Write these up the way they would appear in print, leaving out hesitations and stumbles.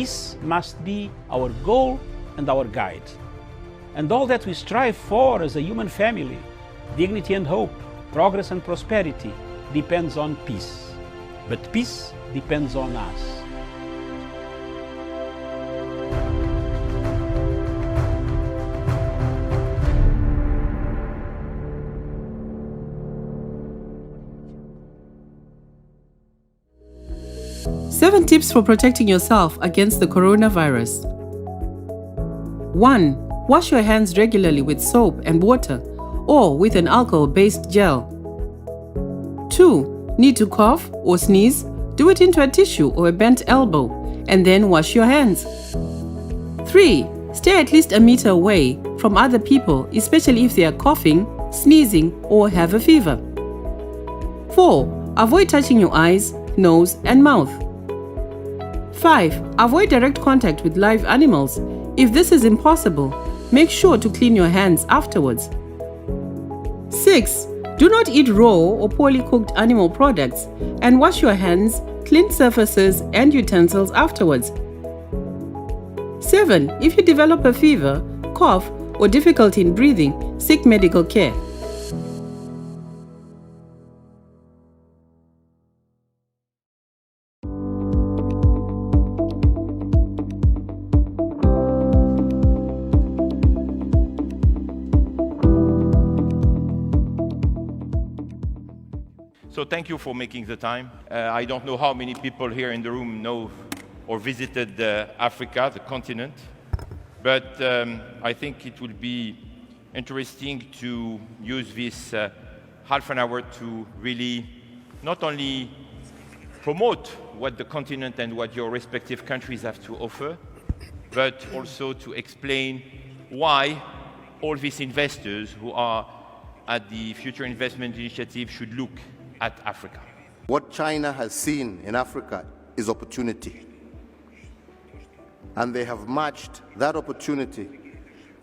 peace must be our goal and our guide. And all that we strive for as a human family, dignity and hope, progress and prosperity, depends on peace. But peace depends on us. Seven tips for protecting yourself against the coronavirus. 1. Wash your hands regularly with soap and water or with an alcohol-based gel. 2. Need to cough or sneeze? Do it into a tissue or a bent elbow and then wash your hands. 3. Stay at least a meter away from other people, especially if they are coughing, sneezing, or have a fever. 4. Avoid touching your eyes, nose, and mouth. 5. Avoid direct contact with live animals. If this is impossible, make sure to clean your hands afterwards. 6. Do not eat raw or poorly cooked animal products and wash your hands, clean surfaces, and utensils afterwards. 7. If you develop a fever, cough, or difficulty in breathing, seek medical care. So thank you for making the time. I don't know how many people here in the room know or visited Africa, the continent, but I think it will be interesting to use this half an hour to really not only promote what the continent and what your respective countries have to offer, but also to explain why all these investors who are at the Future Investment Initiative should look at Africa. What China has seen in Africa is opportunity. And they have matched that opportunity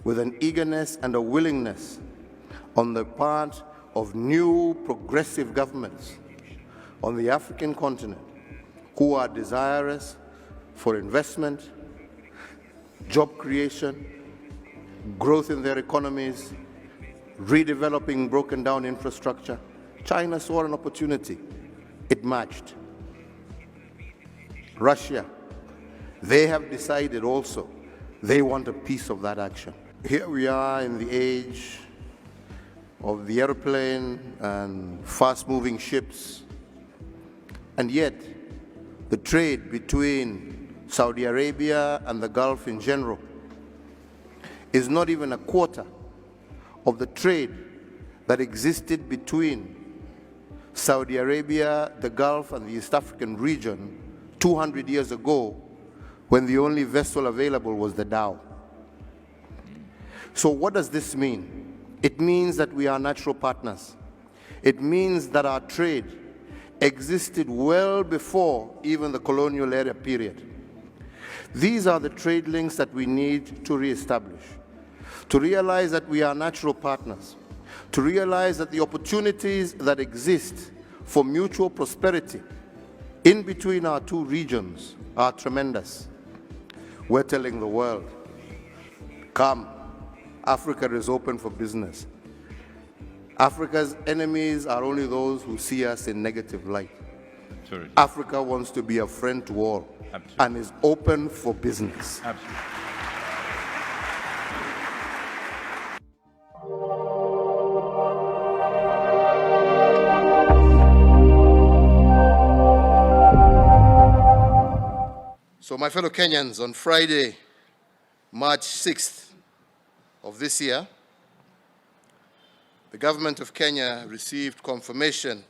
with an eagerness and a willingness on the part of new progressive governments on the African continent who are desirous for investment, job creation, growth in their economies, redeveloping broken down infrastructure. China saw an opportunity. It matched. Russia, they have decided also they want a piece of that action. Here we are in the age of the airplane and fast-moving ships, and yet the trade between Saudi Arabia and the Gulf in general is not even a quarter of the trade that existed between Saudi Arabia, the Gulf, and the East African region 200 years ago, when the only vessel available was the dhow. So what does this mean? It means that we are natural partners. It means that our trade existed well before even the colonial era period. These are the trade links that we need to reestablish, to realize that we are natural partners, to realize that the opportunities that exist for mutual prosperity in between our two regions are tremendous. We're telling the world, come, Africa is open for business. Africa's enemies are only those who see us in negative light. Absolutely. Africa wants to be a friend to all. Absolutely. And is open for business. Absolutely. So my fellow Kenyans, on Friday, March 6th of this year, the government of Kenya received confirmation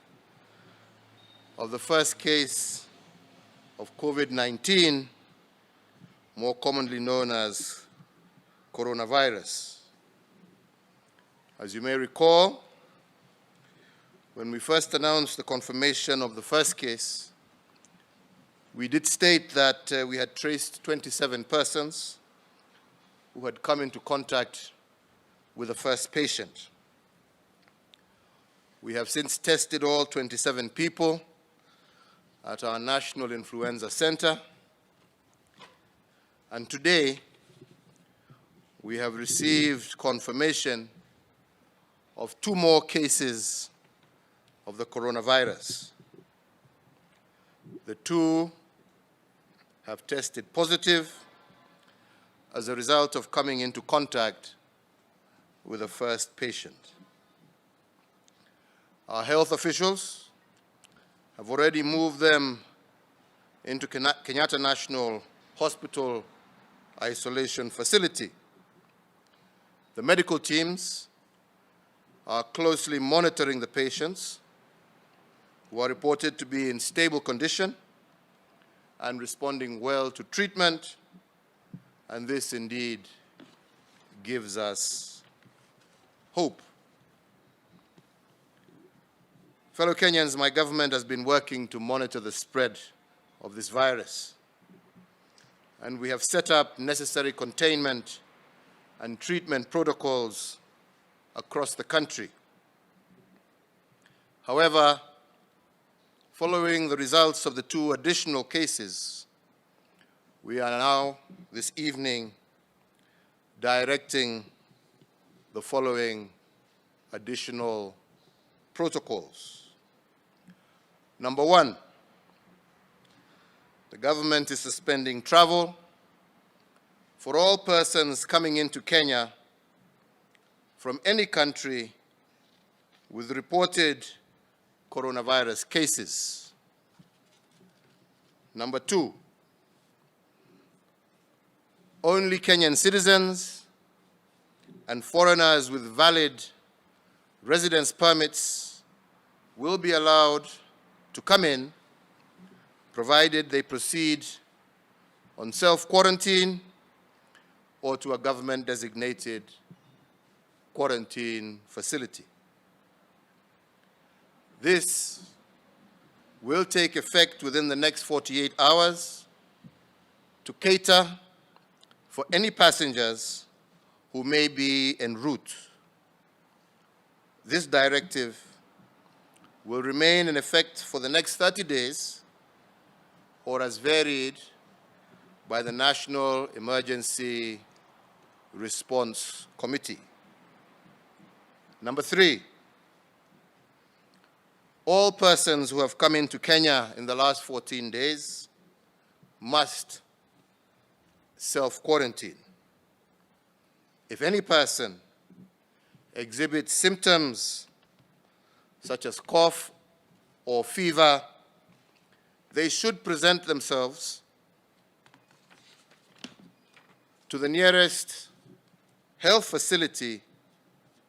of the first case of COVID-19, more commonly known as coronavirus. As you may recall, when we first announced the confirmation of the first case, we did state that we had traced 27 persons who had come into contact with the first patient. We have since tested all 27 people at our National Influenza Center, And today, we have received confirmation of 2 more cases of the coronavirus. The 2 have tested positive as a result of coming into contact with the first patient. Our health officials have already moved them into Kenyatta National Hospital isolation facility. The medical teams are closely monitoring the patients who are reported to be in stable condition and responding well to treatment, and this indeed gives us hope. Fellow Kenyans, my government has been working to monitor the spread of this virus, and we have set up necessary containment and treatment protocols across the country. However, following the results of the 2 additional cases, we are now, this evening, directing the following additional protocols. Number 1, the government is suspending travel for all persons coming into Kenya from any country with reported coronavirus cases. Number 2, only Kenyan citizens and foreigners with valid residence permits will be allowed to come in, provided they proceed on self-quarantine or to a government-designated quarantine facility. This will take effect within the next 48 hours to cater for any passengers who may be en route. This directive will remain in effect for the next 30 days or as varied by the National Emergency Response Committee. Number 3, all persons who have come into Kenya in the last 14 days must self-quarantine. If any person exhibits symptoms such as cough or fever, they should present themselves to the nearest health facility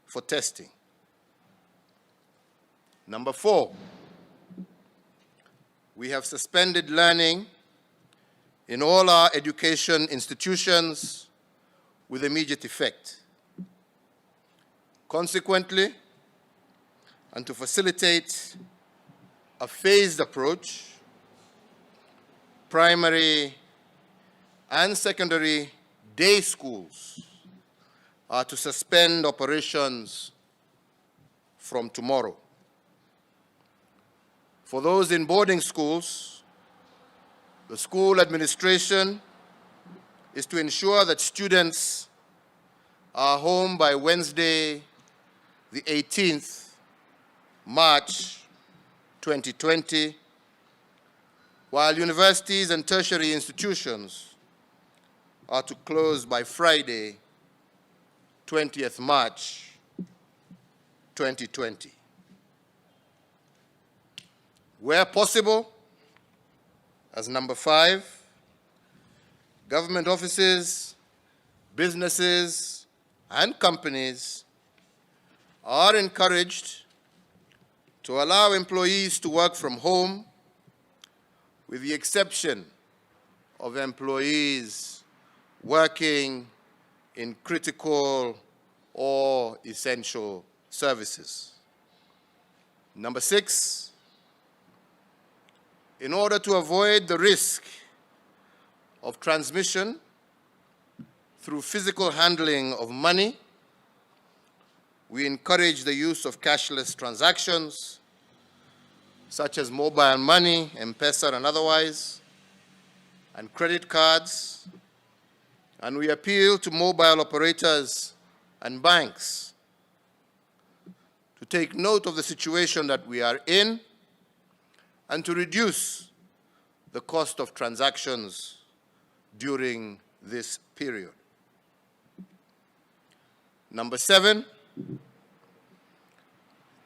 for testing. Number 4, we have suspended learning in all our education institutions with immediate effect. Consequently, and to facilitate a phased approach, primary and secondary day schools are to suspend operations from tomorrow. For those in boarding schools, the school administration is to ensure that students are home by Wednesday, the 18th March 2020, while universities and tertiary institutions are to close by Friday, 20th March 2020. Where possible, as number 5, government offices, businesses, and companies are encouraged to allow employees to work from home, with the exception of employees working in critical or essential services. Number 6, in order to avoid the risk of transmission through physical handling of money, we encourage the use of cashless transactions, such as mobile money, M-Pesa and otherwise, and credit cards, And we appeal to mobile operators and banks to take note of the situation that we are in and to reduce the cost of transactions during this period. Number 7,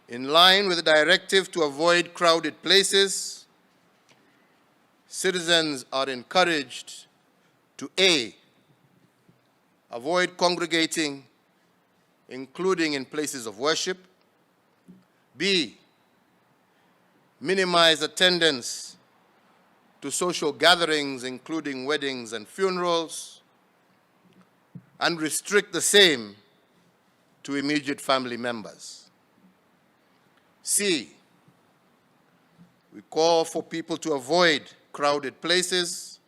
in line with the directive to avoid crowded places, citizens are encouraged to A, avoid congregating, including in places of worship, B, minimize attendance to social gatherings, including weddings and funerals, and restrict the same to immediate family members. C, we call for people to avoid crowded places,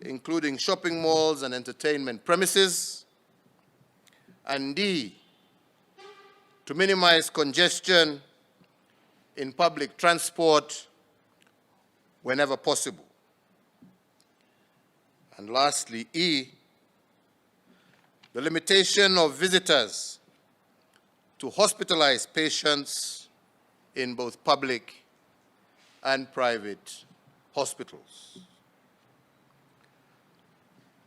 including shopping malls and entertainment premises. And D, to minimize congestion in public transport whenever possible. And lastly, E, the limitation of visitors to hospitalize patients in both public and private hospitals.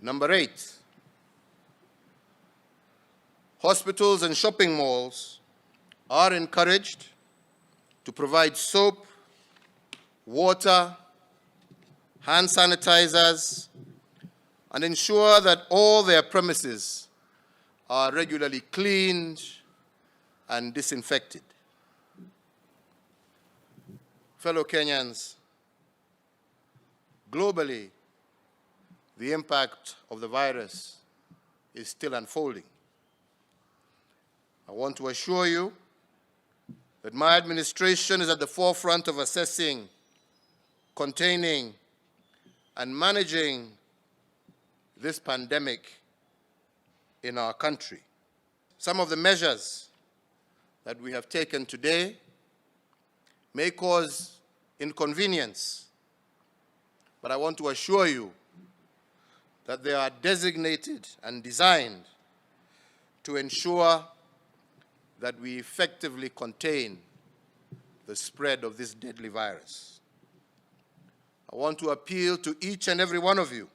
Number 8, hospitals and shopping malls are encouraged to provide soap, water, hand sanitizers, and ensure that all their premises are regularly cleaned and disinfected. Fellow Kenyans, globally, the impact of the virus is still unfolding. I want to assure you that my administration is at the forefront of assessing, containing, and managing this pandemic in our country. Some of the measures that we have taken today may cause inconvenience, but I want to assure you that they are designated and designed to ensure that we effectively contain the spread of this deadly virus. I want to appeal to each and every one of you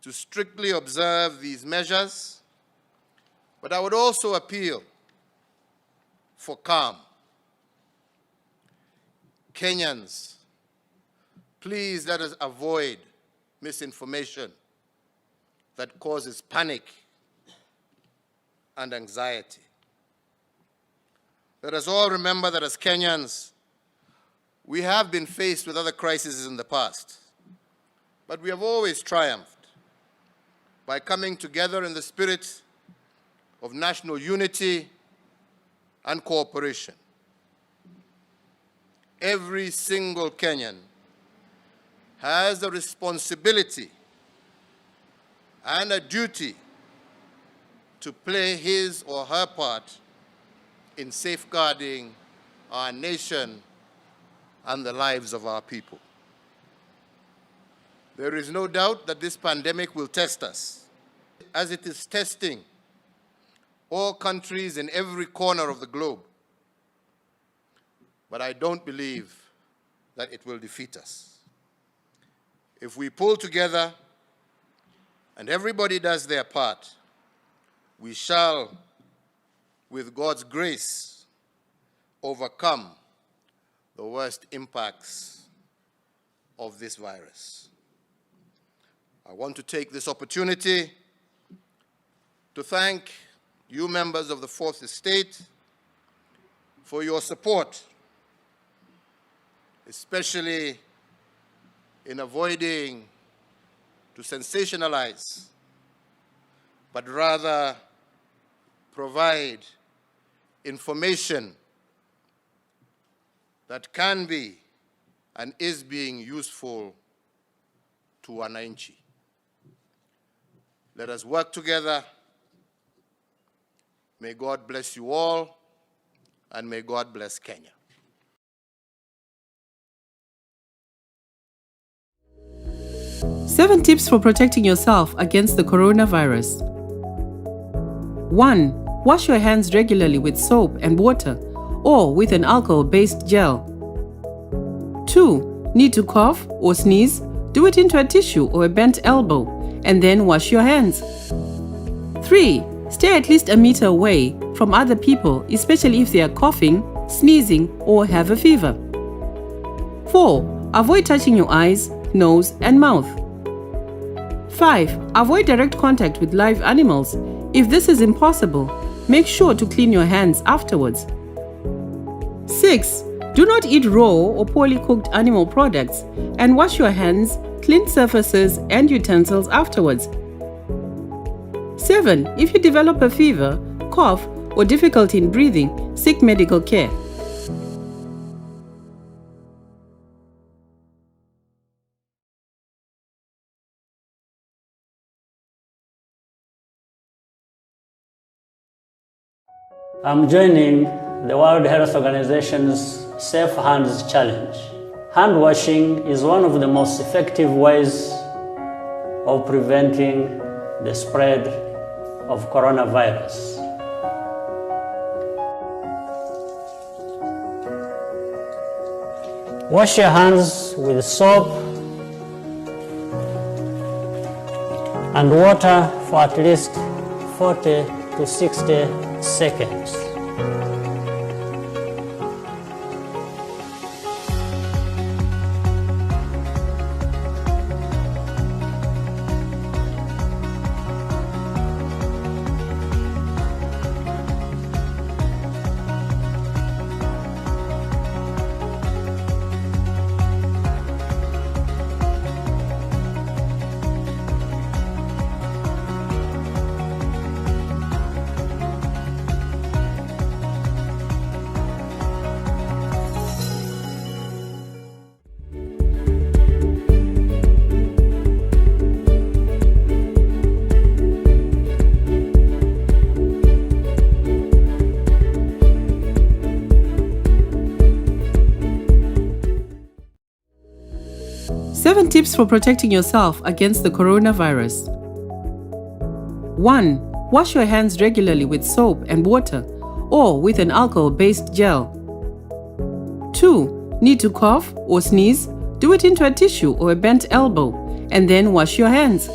to strictly observe these measures, but I would also appeal for calm. Kenyans, please let us avoid misinformation that causes panic and anxiety. Let us all remember that as Kenyans, we have been faced with other crises in the past, but we have always triumphed by coming together in the spirit of national unity and cooperation. Every single Kenyan has a responsibility and a duty to play his or her part in safeguarding our nation and the lives of our people. There is no doubt that this pandemic will test us, as it is testing all countries in every corner of the globe. But I don't believe that it will defeat us. If we pull together and everybody does their part, we shall, with God's grace, overcome the worst impacts of this virus. I want to take this opportunity to thank you members of the Fourth Estate for your support, especially in avoiding to sensationalize, but rather provide information that can be and is being useful to wananchi. Let us work together. May God bless you all, and may God bless Kenya. 7 tips for protecting yourself against the coronavirus. 1. Wash your hands regularly with soap and water or with an alcohol-based gel. 2. Need to cough or sneeze? Do it into a tissue or a bent elbow and then wash your hands. 3. Stay at least a meter away from other people, especially if they are coughing, sneezing, or have a fever. 4. Avoid touching your eyes, nose, and mouth. 5. Avoid direct contact with live animals. If this is impossible, make sure to clean your hands afterwards. 6. Do not eat raw or poorly cooked animal products and wash your hands, clean surfaces, and utensils afterwards. 7. If you develop a fever, cough, or difficulty in breathing, seek medical care. I'm joining the World Health Organization's Safe Hands Challenge. Hand washing is one of the most effective ways of preventing the spread of coronavirus. Wash your hands with soap and water for at least 40 to 60 seconds. Seven tips for protecting yourself against the coronavirus. 1. Wash your hands regularly with soap and water or with an alcohol-based gel. 2. Need to cough or sneeze? Do it into a tissue or a bent elbow and then wash your hands.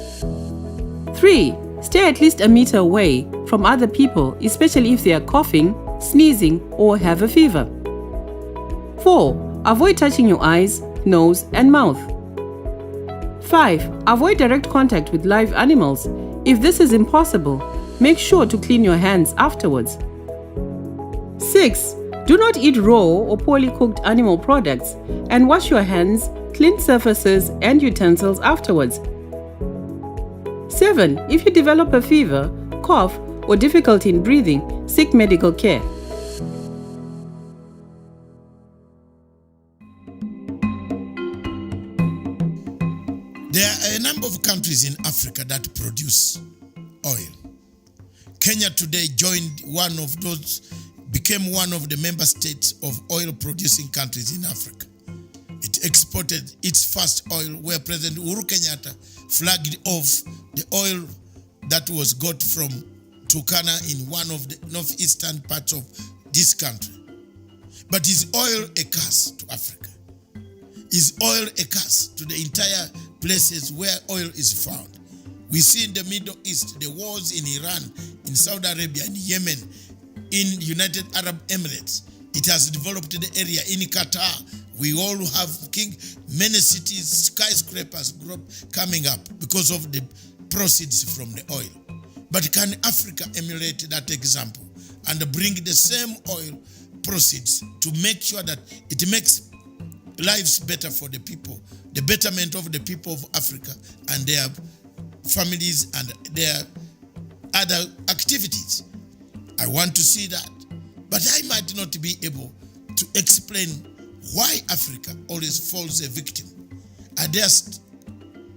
3. Stay at least a meter away from other people, especially if they are coughing, sneezing, or have a fever. 4. Avoid touching your eyes, nose, and mouth. 5. Avoid direct contact with live animals. If this is impossible, make sure to clean your hands afterwards. 6. Do not eat raw or poorly cooked animal products and wash your hands, clean surfaces, and utensils afterwards. 7. If you develop a fever, cough, or difficulty in breathing, seek medical care. There are a number of countries in Africa that produce oil. Kenya today became one of the member states of oil-producing countries in Africa. It exported its first oil, where President Uhuru Kenyatta flagged off the oil that was got from Turkana in one of the northeastern parts of this country. But is oil a curse to Africa? Is oil a curse to the entire places where oil is found? We see in the Middle East, the wars in Iran, in Saudi Arabia, in Yemen, in United Arab Emirates. It has developed the area in Qatar. We all have many cities, skyscrapers coming up because of the proceeds from the oil. But can Africa emulate that example and bring the same oil proceeds to make sure that it makes lives better for the people, the betterment of the people of Africa and their families and their other activities? I want to see that. But I might not be able to explain why Africa always falls a victim. Are there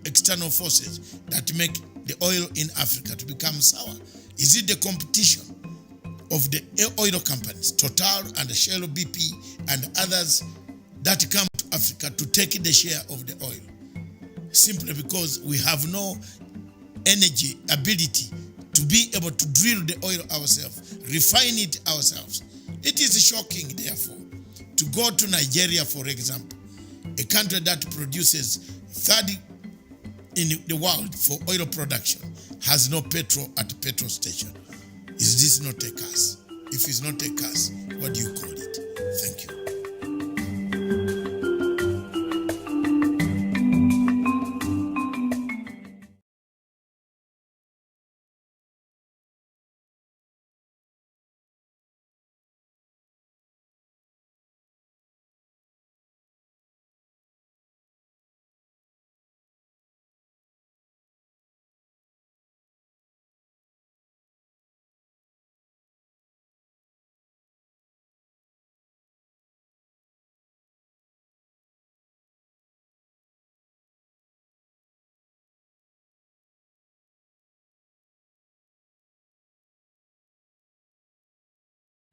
external forces that make the oil in Africa to become sour? Is it the competition of the oil companies, Total and Shell BP and others, that come to Africa to take the share of the oil? simply because we have no energy, ability to be able to drill the oil ourselves, refine it ourselves. It is shocking, therefore, to go to Nigeria, for example, a country that produces third in the world for oil production, has no petrol at the petrol station. Is this not a curse? If it's not a curse, what do you call it? Thank you.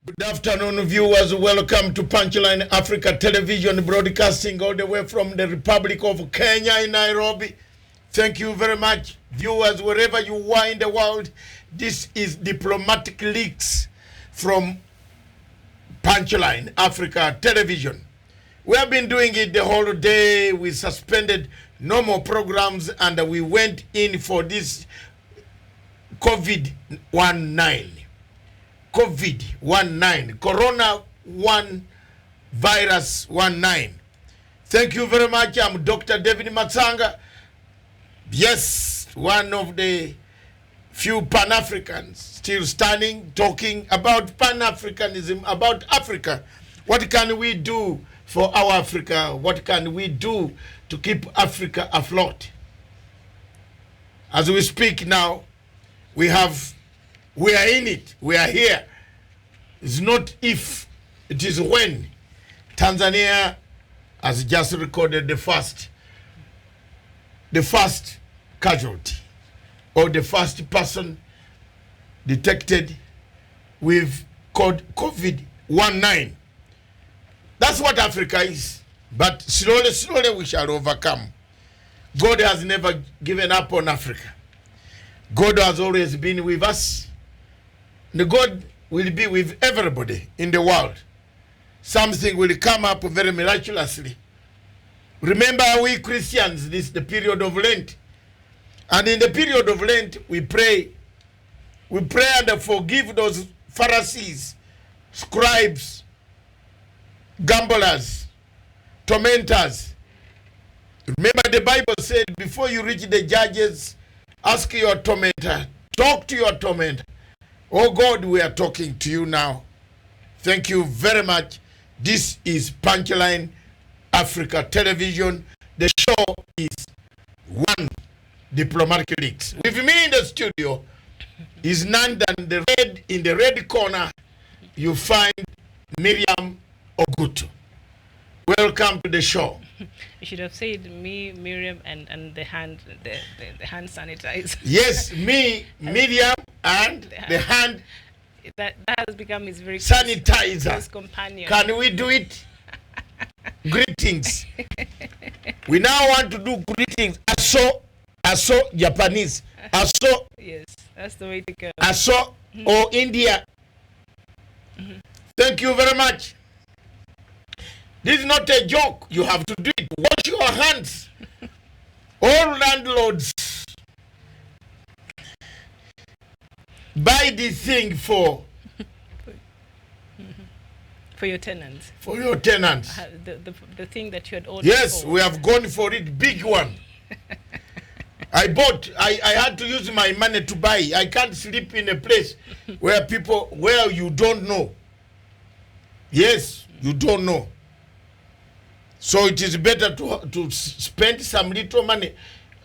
Good afternoon, viewers. Welcome to Punchline Africa Television, broadcasting all the way from the Republic of Kenya in Nairobi. Thank you very much, viewers, wherever you are in the world. This is Diplomatic Leaks from Punchline Africa Television. We have been doing it the whole day. We suspended normal programs and we went in for this COVID-19. COVID-19, Corona 1 virus 19. Thank you very much. I'm Dr. David Matsanga. Yes, one of the few Pan-Africans still standing, talking about Pan-Africanism, about Africa. What can we do for our Africa? What can we do to keep Africa afloat? As we speak now, we are in it. We are here. It's not if, it is when. Tanzania has just recorded the first casualty, or the first person detected with COVID-19. That's what Africa is. But slowly we shall overcome. God has never given up on Africa. God has always been with us. And God will be with everybody in the world. Something will come up very miraculously. Remember, we Christians, this is the period of Lent. And in the period of Lent, we pray. We pray and forgive those Pharisees, scribes, gamblers, tormentors. Remember, the Bible said, before you reach the judges, ask your tormentor, talk to your tormentor. Oh God, we are talking to you now. Thank you very much. This is Punchline Africa Television. The show is One Diplomatic Leaks. With me in the studio is none than in the red corner, you find Miriam Ogutu. Welcome to the show. You should have said me, Miriam, and the hand sanitizer. Yes, me, Miriam, and the hand that has become his very sanitizer. close companion. Can we do it? Greetings. We now want to do greetings. Aso Japanese. Aso. Yes, that's the way to go. Aso or India. Thank you very much. This is not a joke. You have to do it. Wash your hands. All landlords, buy this thing for your tenants. For your tenants. The thing that you had ordered. Yes, for. we have gone for it. Big one. I had to use my money to buy. I can't sleep in a place where you don't know. Yes, you don't know. So it is better to spend some little money.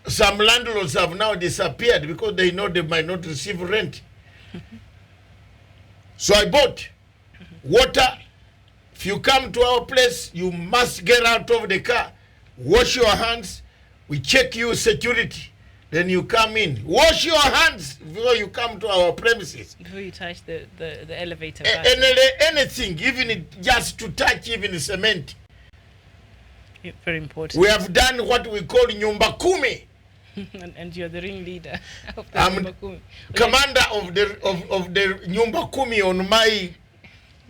Some landlords have now disappeared because they know they might not receive rent. So I bought water. If you come to our place, you must get out of the car, wash your hands. We check you security. Then you come in. Wash your hands before you come to our premises. Before you touch the elevator. Anything, even just to touch even cement. Very important. We have done what we call Nyumba Kumi. and you're the ringleader of the I'm Nyumba Kumi. commander of the Nyumba Kumi on my,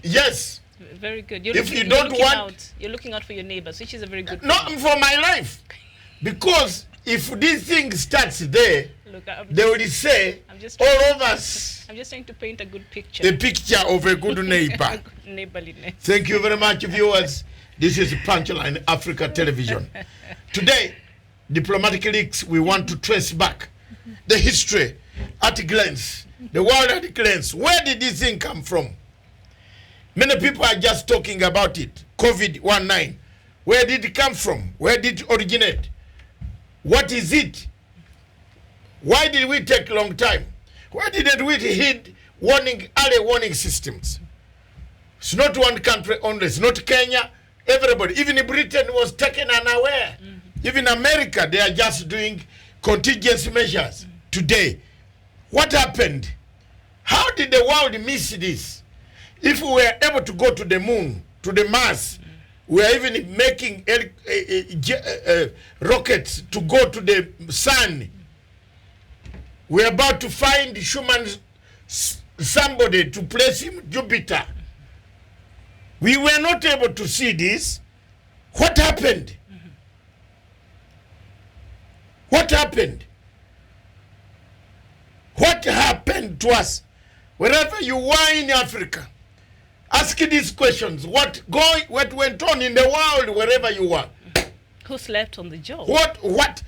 yes. Very good. If you don't want, you're looking out for your neighbors, which is a very good thing. Not for my life. Because if this thing starts there, Look, they will say, all of us, I'm just trying to paint a good picture. the picture of a good neighbor. Neighborliness. Thank you very much, viewers. This is Punchline Africa Television. Today, Diplomatic Leaks, we want to trace back the history at a glance, the world at a glance. Where did this thing come from? Many people are just talking about it. COVID-19. Where did it come from? Where did it originate? What is it? Why did we take a long time? Why didn't we hit early warning systems? It's not one country only. It's not Kenya. Everybody, even Britain was taken unaware. Even America, they are just doing contingency measures today. What happened? How did the world miss this? If we were able to go to the moon, to the Mars, we are even making rockets to go to the sun. We are about to find somebody to place him Jupiter. We were not able to see this. What happened? What happened? What happened to us? Wherever you were in Africa, ask these questions. What went on in the world wherever you were? Who slept on the job? What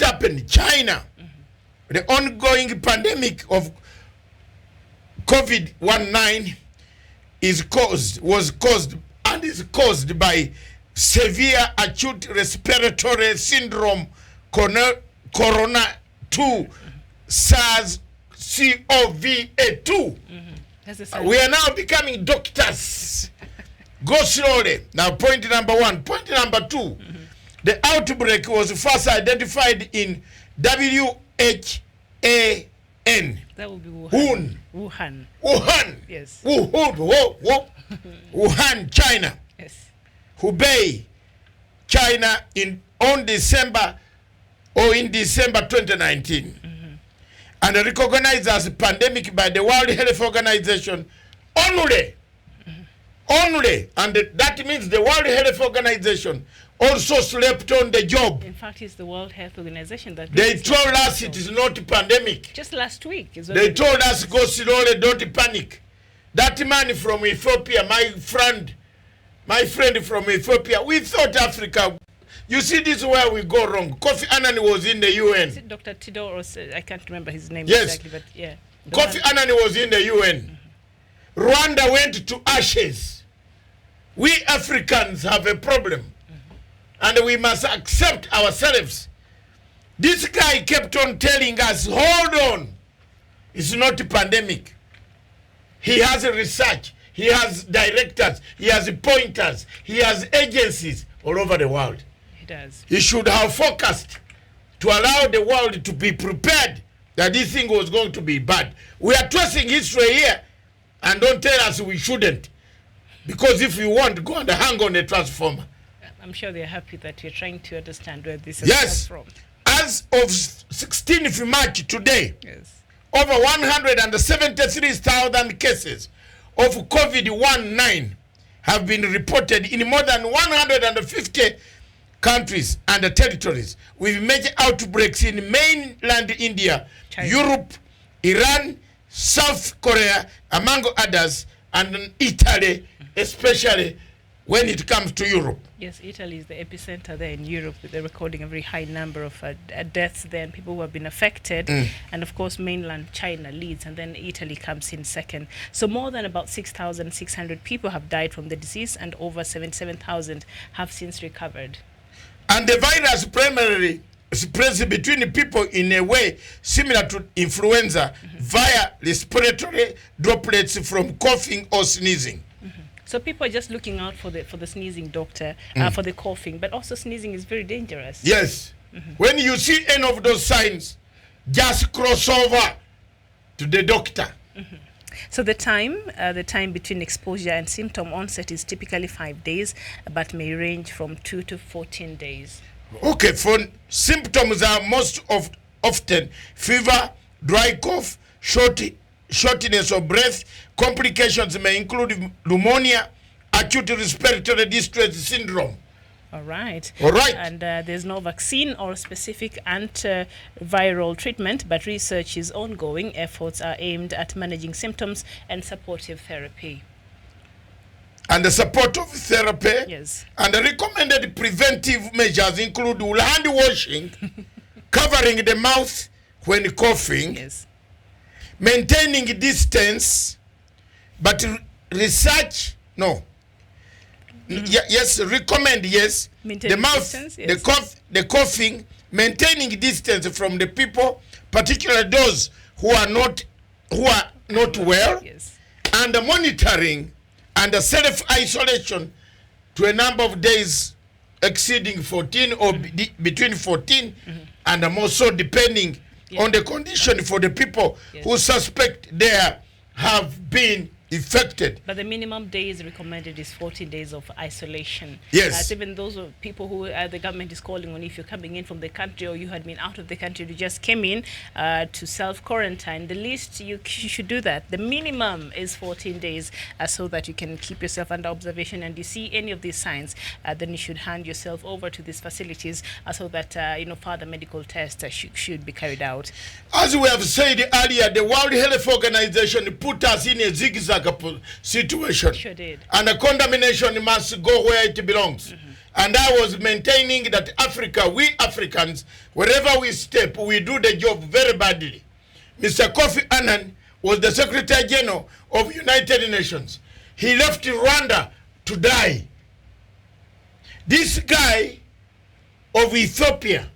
happened? China. The ongoing pandemic of COVID-19 was caused by severe acute respiratory syndrome, corona 2, SARS-CoV-2. We are now becoming doctors. Go slowly. Now, point number one. Point number two. The outbreak was first identified in WHAN. That would be Wuhan. Wuhan. Yes. Wuhan, China. Yes. Hubei, China in December 2019. And recognized as a pandemic by the World Health Organization only. Only. And that means the World Health Organization also slept on the job. In fact, it's the World Health Organization that... They told us it is not a pandemic. Just last week. They told us, go slowly, don't panic. That man from Ethiopia, my friend from Ethiopia, we thought Africa... You see, this is where we go wrong. Kofi Annan was in the UN. Is it Dr. Tidor, or I can't remember his name exactly, but yeah. Kofi Annan was in the UN. Rwanda went to ashes. We Africans have a problem. And we must accept ourselves. This guy kept on telling us, hold on. It's not a pandemic. He has a research. He has directors. He has pointers. He has agencies all over the world. Does. He should have focused to allow the world to be prepared that this thing was going to be bad. We are tracing history here, and don't tell us we shouldn't. Because if you want, go and hang on a transformer. I'm sure they're happy that you're trying to understand where this has come from. As of 16th March today, over 173,000 cases of COVID-19 have been reported in more than 150 countries and territories, with major outbreaks in mainland India, China, Europe, Iran, South Korea, among others, and Italy, especially when it comes to Europe. Yes, Italy is the epicenter there in Europe. They're recording a very high number of deaths there and people who have been affected. And of course, mainland China leads, and then Italy comes in second. So more than about 6,600 people have died from the disease, and over 77,000 have since recovered. And the virus primarily spreads between people in a way similar to influenza via respiratory droplets from coughing or sneezing. So people are just looking out for the sneezing, doctor, for the coughing, but also sneezing is very dangerous. Yes. When you see any of those signs, just cross over to the doctor. So the time between exposure and symptom onset is typically 5 days, but may range from 2 to 14 days. Okay, for symptoms are often fever, dry cough, shortness of breath. Complications may include pneumonia, acute respiratory distress syndrome. All right. All right. And there's no vaccine or specific antiviral treatment, but research is ongoing. Efforts are aimed at managing symptoms and supportive therapy. And the supportive therapy. Yes. And the recommended preventive measures include hand washing, covering the mouth when coughing, Yes. maintaining distance, but research, no. Yes, recommend, yes. Maintaining the mouth, distance, yes. the coughing, maintaining distance from the people, particularly those who are not well, Yes. and the monitoring and the self-isolation to a number of days exceeding 14 or between 14 and more so, depending on the condition for the people who suspect they have been infected. But the minimum days recommended is 14 days of isolation. Yes. Even those people who the government is calling on, if you're coming in from the country or you had been out of the country, you just came in to self-quarantine, the least you should do that. The minimum is 14 days so that you can keep yourself under observation, and you see any of these signs, then you should hand yourself over to these facilities so that further medical tests should be carried out. As we have said earlier, the World Health Organization put us in a zigzag situation. Sure did. And the condemnation must go where it belongs. And I was maintaining that Africa, we Africans, wherever we step, we do the job very badly. Mr. Kofi Annan was the Secretary General of United Nations. He left Rwanda to die. This guy of Ethiopia,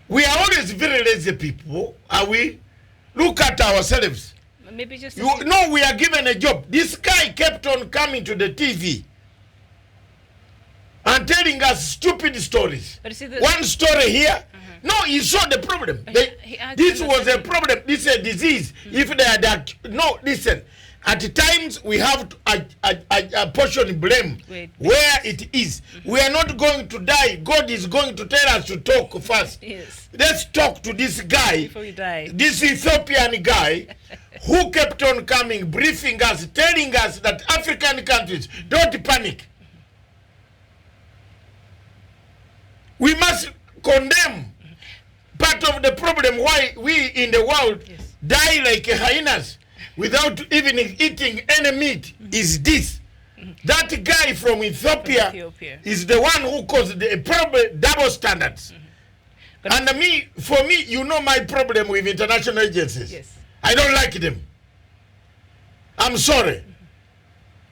we are always very lazy people, are we? Look at ourselves. Maybe just No, we are given a job. This guy kept on coming to the TV and telling us stupid stories. But you see One story here. No, he saw the problem. This was a problem. This is a disease. If they had no, listen. At times we have to apportion blame where it is. We are not going to die. God is going to tell us to talk first. Yes. Let's talk to this guy, Before we die. this Ethiopian guy, who kept on coming, briefing us, telling us that African countries, don't panic. We must condemn part of the problem why we in the world die like hyenas without even eating any meat is this. That guy from Ethiopia is the one who caused the problem, double standards. And for me, you know my problem with international agencies. Yes. I don't like them. I'm sorry.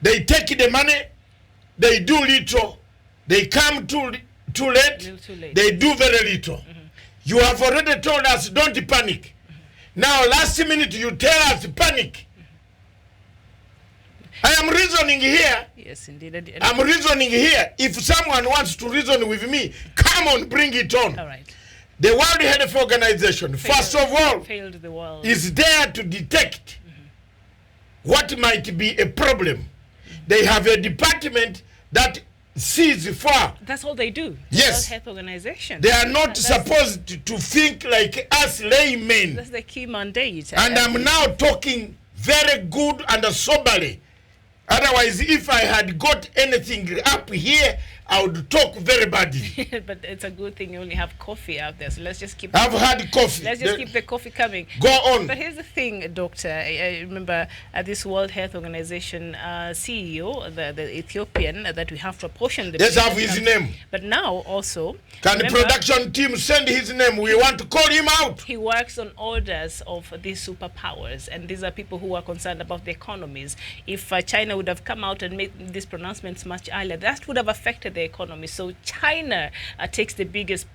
They take the money, they do little, they come too late, they do very little. You have already told us don't panic. Now last minute you tell us panic. I am reasoning here. Yes, indeed. I'm reasoning here. If someone wants to reason with me, come on, bring it on. All right. The World Health Organization, first of all, failed the world. is there to detect what might be a problem. They have a department that sees far. That's all they do. Yes. The World Health Organization. They are not supposed to think like us laymen. That's the key mandate. And I'm now talking very good and soberly. Otherwise, if I had got anything up here, I would talk very badly. But it's a good thing you only have coffee out there. So let's just keep. I've had coffee. Let's just keep the coffee coming. Go on. But here's the thing, Doctor. I remember this World Health Organization CEO, the Ethiopian, that we have to apportion the. Let's have his name. But now also. Can the production team send his name? We want to call him out. He works on orders of these superpowers, and these are people who are concerned about the economies. If China would have come out and made these pronouncements much earlier, that would have affected the economy. So China takes the biggest,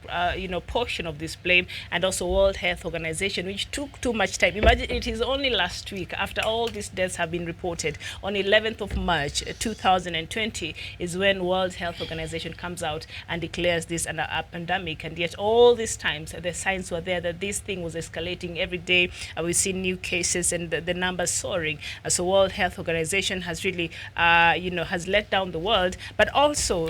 portion of this blame, and also World Health Organization, which took too much time. Imagine it is only last week, after all these deaths have been reported, on 11th of March 2020 is when World Health Organization comes out and declares this a pandemic. And yet all these times the signs were there that this thing was escalating every day. We see new cases and the numbers soaring. So World Health Organization has really, has let down the world, but also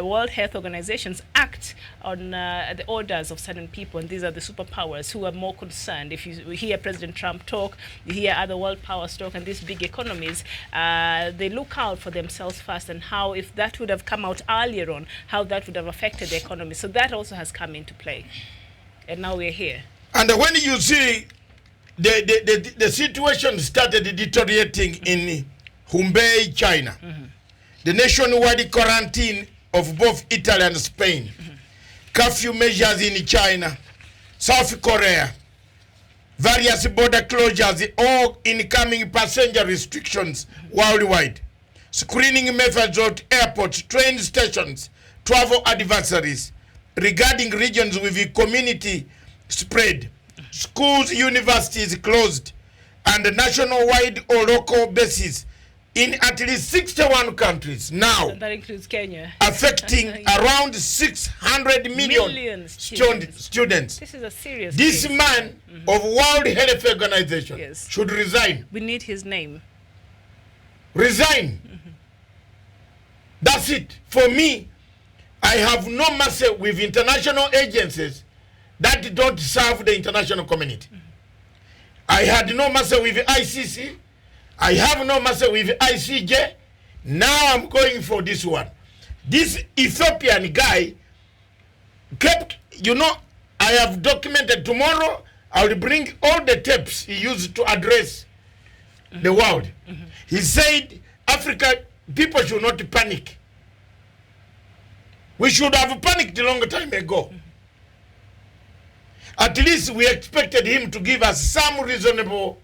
World Health Organizations act on the orders of certain people, and these are the superpowers who are more concerned. If you hear President Trump talk, you hear other world powers talk, and these big economies, they look out for themselves first, and how, if that would have come out earlier on, how that would have affected the economy. So that also has come into play, and now we're here. And when you see the situation started deteriorating in Hubei, China, the nationwide quarantine of both Italy and Spain, curfew measures in China, South Korea, various border closures, all incoming passenger restrictions worldwide, screening methods at airports, train stations, travel advisories regarding regions with community spread, schools, universities closed, and nationwide or local bases in at least 61 countries now. That includes Kenya. Affecting around 600 million students. This is a serious This case. man of World Health Organization should resign. We need his name. Resign. That's it. For me, I have no mercy with international agencies that don't serve the international community. I had no mercy with ICC. I have no mercy with ICJ. Now I'm going for this one. This Ethiopian guy kept, I have documented. Tomorrow I will bring all the tapes he used to address the world. He said, Africa, people should not panic. We should have panicked a long time ago. At least we expected him to give us some reasonable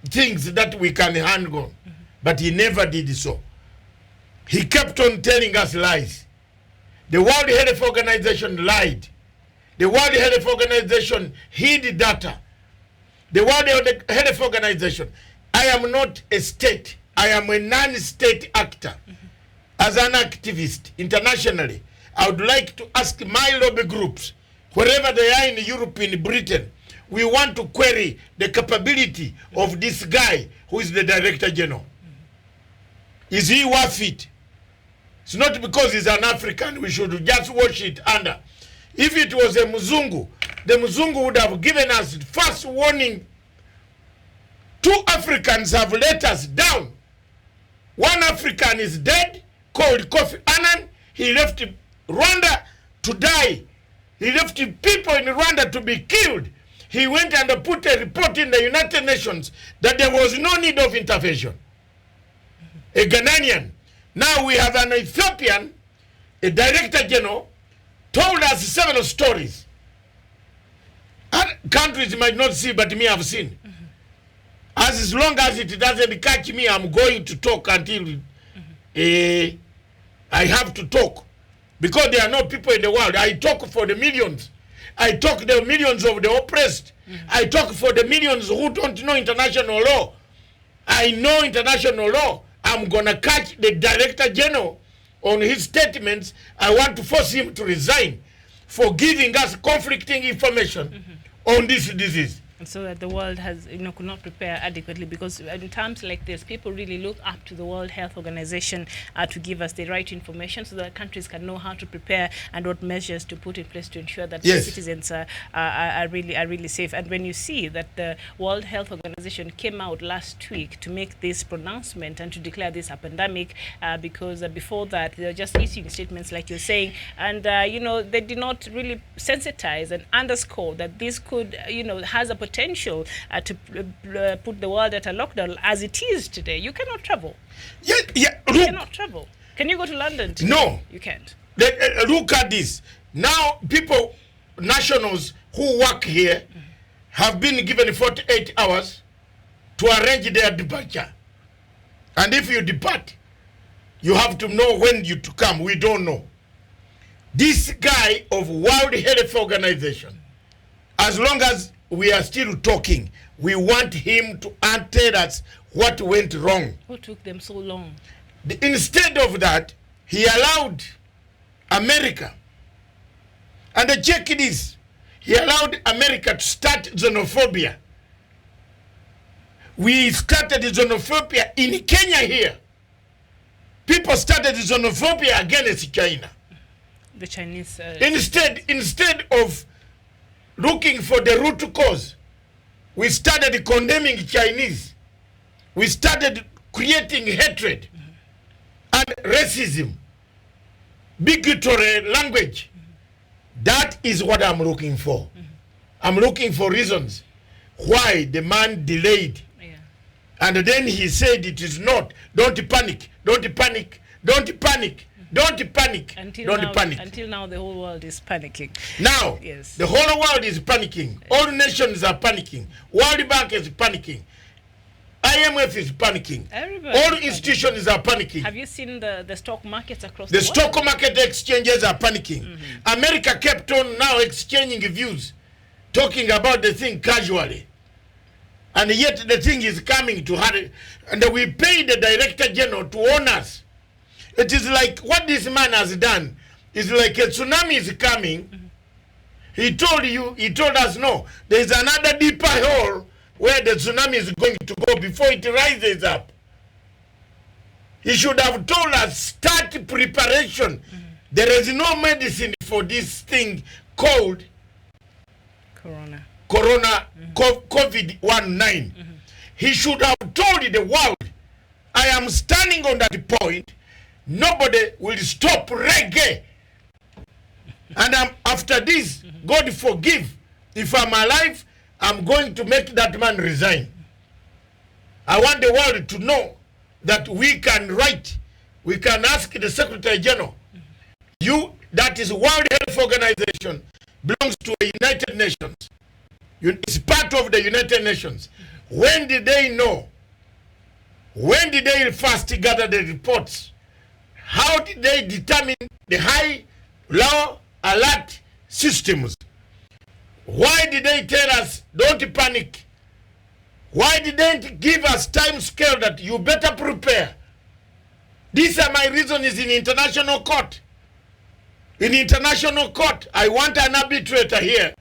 things that we can handle. But he never did so. He kept on telling us lies. The World Health Organization lied. The World Health Organization hid data. The World Health Organization, I am not a state. I am a non-state actor. As an activist internationally, I would like to ask my lobby groups, wherever they are in Europe, in Britain, we want to query the capability of this guy who is the Director General. Is he worth it? It's not because he's an African we should just wash it under. If it was a Mzungu, the Mzungu would have given us first warning. 2 Africans have let us down. One African is dead, called Kofi Annan. He left Rwanda to die. He left people in Rwanda to be killed. He went and put a report in the United Nations that there was no need of intervention. A Ghanaian. Now we have an Ethiopian, a Director General, told us several stories. Other countries might not see, but me have seen. As long as it doesn't catch me, I'm going to talk until I have to talk. Because there are no people in the world. I talk for the millions. I talk the millions of the oppressed. I talk for the millions who don't know international law. I know international law. I'm going to catch the Director General on his statements. I want to force him to resign for giving us conflicting information on this disease. And so that the world has, could not prepare adequately, because in times like this, people really look up to the World Health Organization to give us the right information so that countries can know how to prepare and what measures to put in place to ensure that the citizens are really safe. And when you see that the World Health Organization came out last week to make this pronouncement and to declare this a pandemic, because before that they were just issuing statements like you're saying, and they did not really sensitize and underscore that this could, has a potential to put the world at a lockdown as it is today. You cannot travel. You cannot travel. Can you go to London today? No. You can't. Look at this. Now people, nationals who work here have been given 48 hours to arrange their departure. And if you depart, you have to know when you to come. We don't know. This guy of World Health Organization, as long as we are still talking, we want him to tell us what went wrong. What took them so long? Instead of that, he allowed America, and check this, he allowed America to start xenophobia. We started xenophobia in Kenya here. People started xenophobia against China. The Chinese... Instead of looking for the root cause, we started condemning Chinese. We started creating hatred and racism, bigotry language. That is what I'm looking for. I'm looking for reasons why the man delayed. And then he said it is not. Don't panic. Don't panic. Don't panic. Don't panic. Don't panic. Until now, the whole world is panicking. Now, yes, the whole world is panicking. All nations are panicking. World Bank is panicking. IMF is panicking. All institutions are panicking. Have you seen the stock markets across the world? The stock market exchanges are panicking. America kept on now exchanging views, talking about the thing casually. And yet the thing is coming to her. And we pay the Director General to warn us. It is like what this man has done is like a tsunami is coming. He told us no. There is another deeper hole where the tsunami is going to go before it rises up. He should have told us, start preparation. There is no medicine for this thing called COVID-19. He should have told the world, I am standing on that point. Nobody will stop reggae. And after this, God forgive. If I'm alive, I'm going to make that man resign. I want the world to know that we can write. We can ask the Secretary General. That is World Health Organization, belongs to the United Nations. It's part of the United Nations. When did they know? When did they first gather the reports? How did they determine the high, low, alert systems? Why did they tell us, don't panic? Why didn't they give us time scale that you better prepare? These are my reasons in international court. In international court, I want an arbitrator here,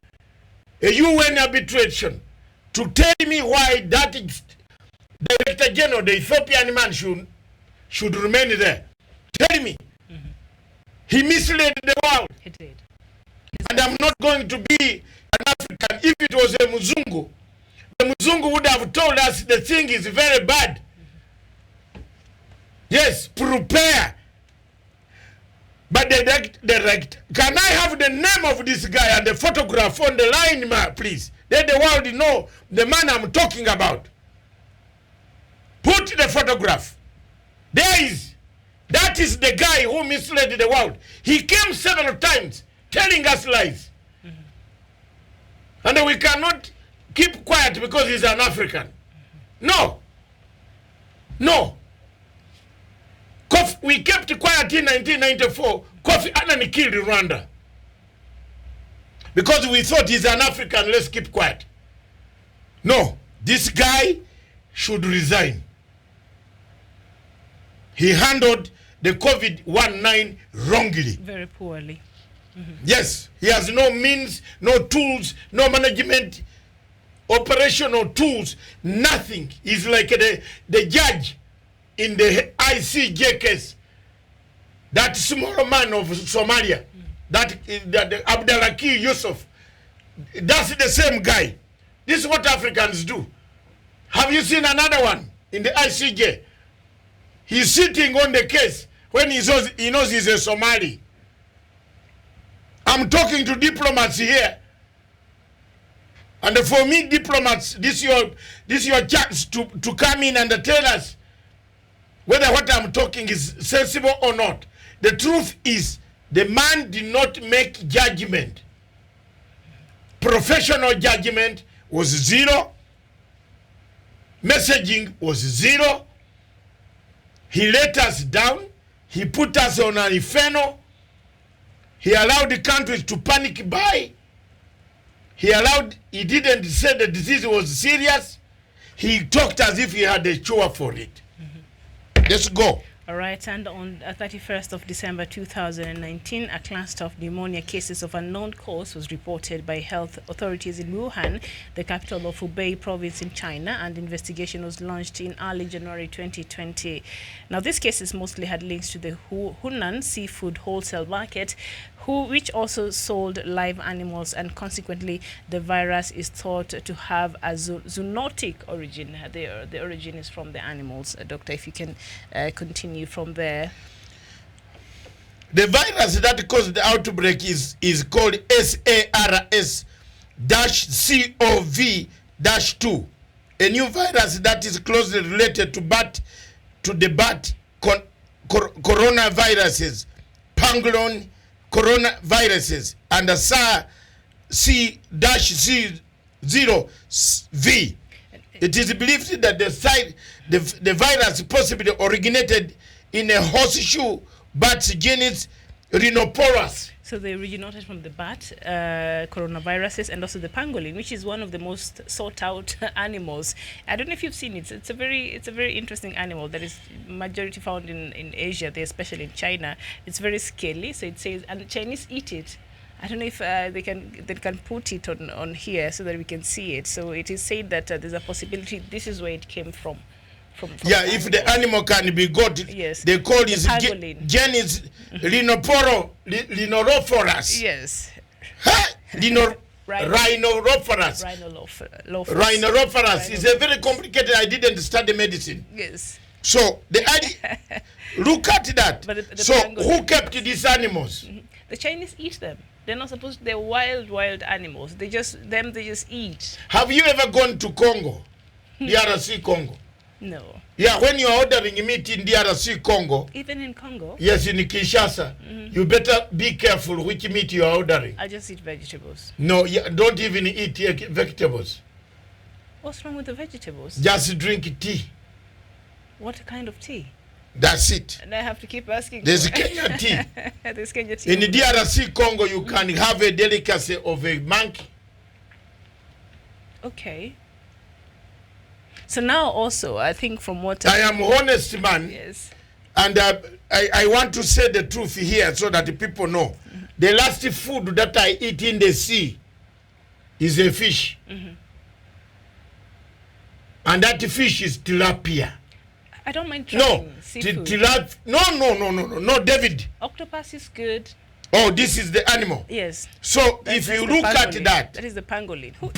a UN arbitration, to tell me why that Director General, the Ethiopian man, should remain there. Tell me. He misled the world. He did. And I'm not going to be an African. If it was a Muzungu, the Muzungu would have told us the thing is very bad. Yes, prepare. But can I have the name of this guy and the photograph on the line, please? Let the world know the man I'm talking about. Put the photograph. That is the guy who misled the world. He came several times telling us lies. And we cannot keep quiet because he's an African. No. We kept quiet in 1994. Kofi Annan killed Rwanda. Because we thought he's an African, let's keep quiet. No, this guy should resign. He handled the COVID-19 wrongly. Very poorly. Yes, he has no means, no tools, no management, operational tools, nothing. He's like the judge in the ICJ case. That small man of Somalia, that Abdelraki Yusuf, that's the same guy. This is what Africans do. Have you seen another one in the ICJ? He's sitting on the case when he knows he's a Somali. I'm talking to diplomats here. And for me, diplomats, this is your chance to come in and tell us whether what I'm talking is sensible or not. The truth is, the man did not make judgment. Professional judgment was zero. Messaging was zero. He let us down. He put us on an inferno. He allowed the countries to panic buy. He didn't say the disease was serious. He talked as if he had a cure for it. Let's go. All right, and on 31st of December 2019, a cluster of pneumonia cases of unknown cause was reported by health authorities in Wuhan, the capital of Hubei province in China, and investigation was launched in early January 2020. Now, these cases mostly had links to the Hunan seafood wholesale market, which also sold live animals, and consequently the virus is thought to have a zoonotic origin. The origin is from the animals. Doctor, if you can continue from there. The virus that caused the outbreak is called SARS-CoV-2, a new virus that is closely related to the bat coronaviruses, pangolin coronaviruses, and the SARS-C-0V. It is believed that the virus possibly originated in a horseshoe bat's genus Rhinoporus. So they originated from the bat coronaviruses and also the pangolin, which is one of the most sought out animals. I don't know if you've seen it. It's a very interesting animal that is majority found in Asia, especially in China. It's very scaly, so it says, and the Chinese eat it. I don't know if they can put it on here so that we can see it. So it is said that there's a possibility this is where it came from. Yeah, if the animal can be got, yes, they call it genus Rhinoporus. Yes. Rhinoporus. Rhinoporus is a very complicated. I didn't study medicine. Yes. So look at that. So who kept these animals? The Chinese eat them. They're not supposed. They're wild animals. They just eat. Have you ever gone to Congo, DRC Congo? No. Yeah, when you are ordering meat in DRC Congo. Even in Congo? Yes, in Kinshasa. You better be careful which meat you are ordering. I just eat vegetables. No, don't even eat vegetables. What's wrong with the vegetables? Just drink tea. What kind of tea? That's it. And I have to keep asking. There's Kenya tea. There's Kenya tea. In the DRC Congo, you can have a delicacy of a monkey. Okay. So now also, I think from what I am honest man. Yes. And I want to say the truth here so that the people know. The last food that I eat in the sea is a fish. And that fish is tilapia. I don't mind trying seafood. No, David. Octopus is good. Oh, this is the animal. Yes. So if you look at that. That is the pangolin. Who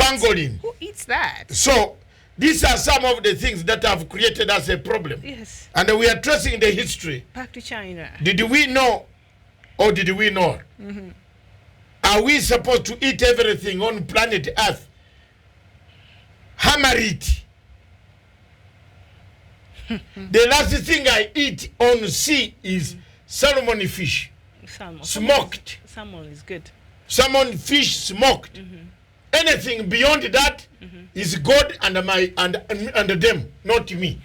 eats that? So these are some of the things that have created us a problem. Yes. And we are tracing the history. Back to China. Did we know or did we not? Are we supposed to eat everything on planet Earth? Hammer it. The last thing I eat on sea is salmon fish. Salmon. Smoked. Salmon is good. Salmon fish smoked. Anything beyond that is God and them, not me.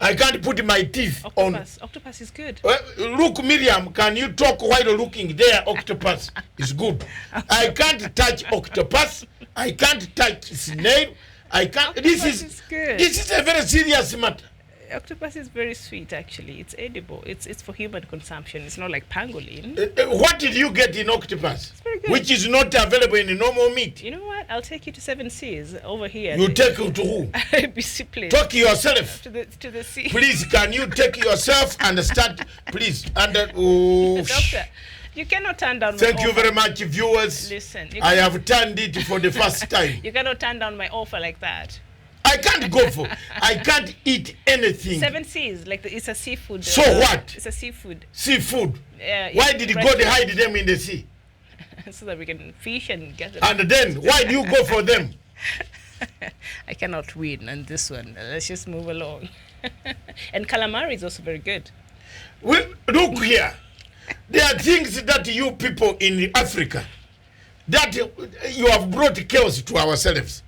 I can't put my teeth on. Octopus is good. Look, Miriam, can you talk while looking there? Octopus is good. I can't touch octopus. I can't touch snail. I can't. This is good. This is a very serious matter. Octopus is very sweet, actually. It's edible. It's for human consumption. It's not like pangolin. What did you get in octopus? It's very good. Which is not available in normal meat. You know what? I'll take you to 7 Seas over here. You take it to who? ABC place. Talk yourself. To the sea. Please, can you take yourself and start, please? Doctor, you cannot turn down my Thank you offer. very much, viewers. Listen. I have turned it for the first time. You cannot turn down my offer like that. I can't go for. I can't eat anything. 7 Seas, it's a seafood. So what? It's a seafood. Seafood. Why did God hide them in the sea? So that we can fish and get them. And then, why do you go for them? I cannot win on this one. Let's just move along. And calamari is also very good. Well, look here. There are things that you people in Africa, that you have brought chaos to ourselves.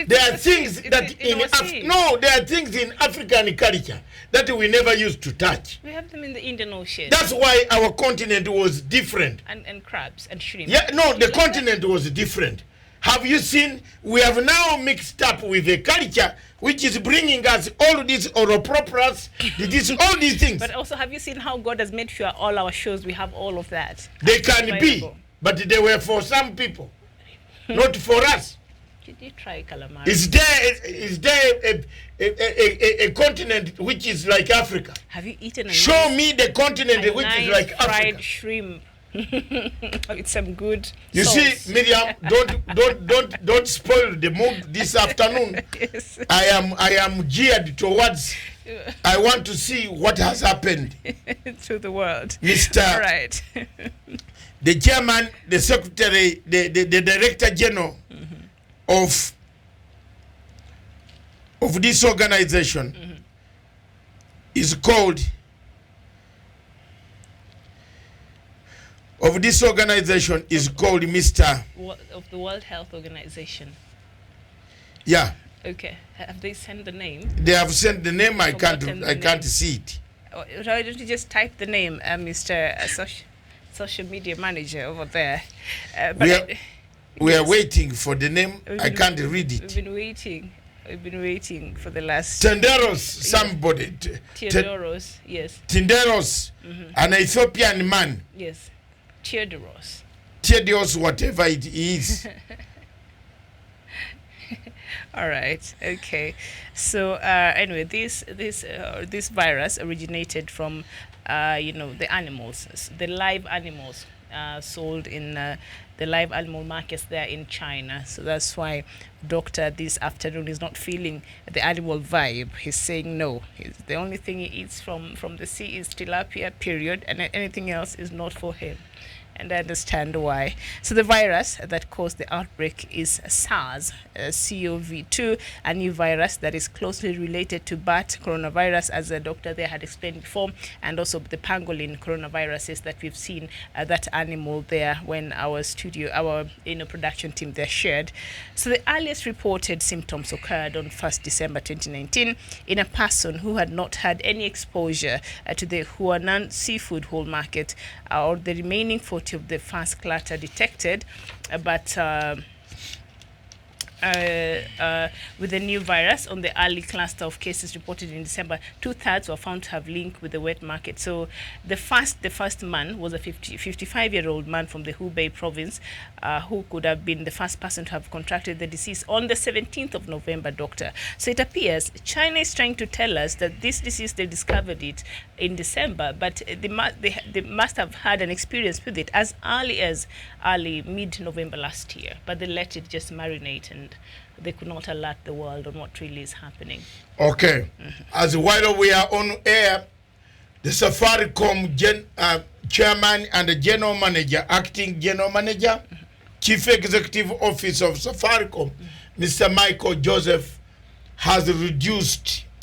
There are things that there are things in African culture that we never used to touch. We have them in the Indian Ocean. That's why our continent was different. And crabs and shrimp. Yeah, no, the continent was different. Have you seen? We have now mixed up with a culture which is bringing us all these oroproperas, all these things. But also, have you seen how God has made sure all our shows we have all of that? They can be, but they were for some people, not for us. Did you try calamari? Is there a continent which is like Africa? Have you eaten Show me the continent which is like Africa. Fried shrimp. With some good You sauce. see, Miriam, don't spoil the mood this afternoon. Yes. I am geared towards I want to see what has happened to the world. Mr. Right. The chairman, the secretary, the director general of this organization is called Mr. Of the World Health Organization. Yeah. Okay. Have they sent the name? They have sent the name. I can't see it. Why don't you just type the name, Mr. Social media manager over there? We are waiting for the name. I can't read it. We've been waiting for the last. Tenderos, somebody. Theodoros, yes. Tenderos, an Ethiopian man. Yes. Theodoros, whatever it is. All right. Okay. So anyway, this virus originated from the animals, the live animals sold in the live animal markets there in China. So that's why Doctor this afternoon is not feeling the animal vibe. He's saying no. The only thing he eats from the sea is tilapia, period, and anything else is not for him. And I understand why. So the virus that caused the outbreak is SARS-CoV-2, a new virus that is closely related to bat coronavirus, as the doctor there had explained before, and also the pangolin coronaviruses that we've seen that animal there when our production team there shared. So the earliest reported symptoms occurred on 1st December 2019 in a person who had not had any exposure to the Huanan seafood whole market or the remaining 40 of the first cluster detected, but with the new virus on the early cluster of cases reported in December, 2/3 were found to have linked with the wet market. So the first man was a 55-year-old man from the Hubei province who could have been the first person to have contracted the disease on the 17th of November, doctor. So it appears China is trying to tell us that this disease, they discovered it in December, but they must have had an experience with it as early mid-November last year, but they let it just marinate and they could not alert the world on what really is happening. Okay. As while we are on air, the Safaricom chairman and the general manager, acting general manager, chief executive office of Safaricom, Mr. Michael Joseph, has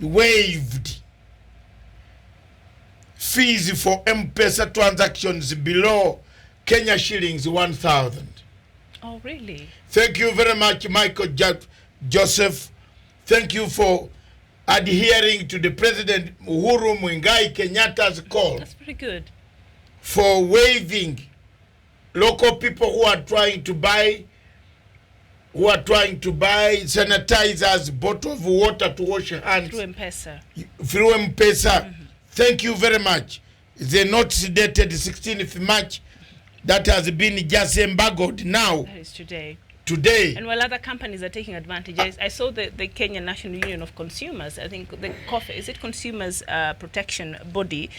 waived fees for M-Pesa transactions below Kenya shillings 1,000. Oh, really? Thank you very much, Michael Joseph. Thank you for adhering to the President Uhuru Muigai Kenyatta's call. That's pretty good. For waiving local people who are trying to buy sanitizers, bottle of water to wash hands. Through M-Pesa. Through M-Pesa. Thank you very much. The notice dated 16th March that has been just embargoed now. That is today. Today. And while other companies are taking advantage, I saw the Kenya National Union of Consumers, I think the Consumers Protection Body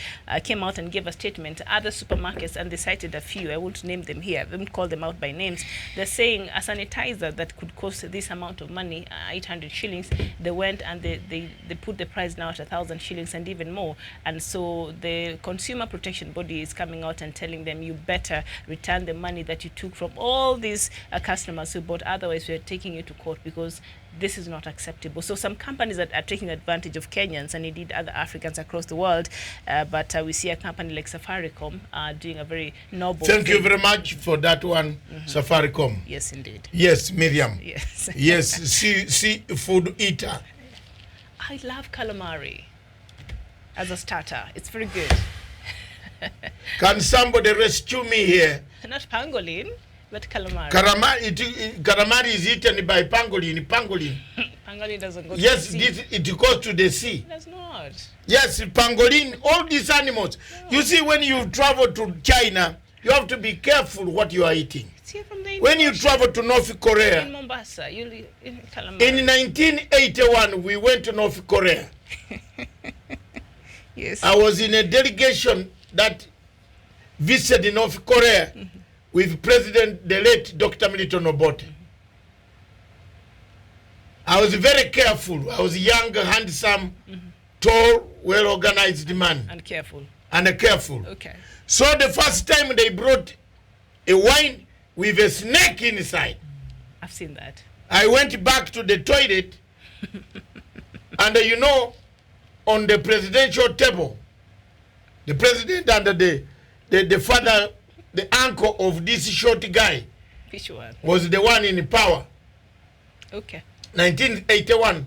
came out and gave a statement. Other supermarkets, and they cited a few, I won't name them here, I won't call them out by names. They're saying a sanitizer that could cost this amount of money, 800 shillings, they went and they put the price now at 1,000 shillings and even more. And so the Consumer Protection Body is coming out and telling them you better return the money that you took from all these customers who support, otherwise we're taking you to court because this is not acceptable. So some companies that are taking advantage of Kenyans and indeed other Africans across the world, but we see a company like Safaricom doing a very noble Thank thing. you very much for that one, Safaricom. Yes, indeed. Yes, Miriam. Yes. Yes, seafood eater. I love calamari as a starter. It's very good. Can somebody rescue me here? Not pangolin, but calamari. Calamari is eaten by pangolin. Pangolin. Pangolin doesn't go Yes, to the sea. it goes to the sea. It does not. Yes, pangolin, all these animals. No. You see, when you travel to China, you have to be careful what you are eating. It's here from the When you Indian travel to North Ocean. Korea, In Mombasa, you in calamari. in 1981, we went to North Korea. Yes. I was in a delegation that visited North Korea with President, the late Dr. Milton Obote. I was very careful. I was young, handsome, tall, well-organized man, And careful. and careful. Okay. So the first time they brought a wine with a snake inside, I've seen that. I went back to the toilet, and you know, on the presidential table, the president and the father, the uncle of this short guy Which one? was the one in power. Okay. 1981,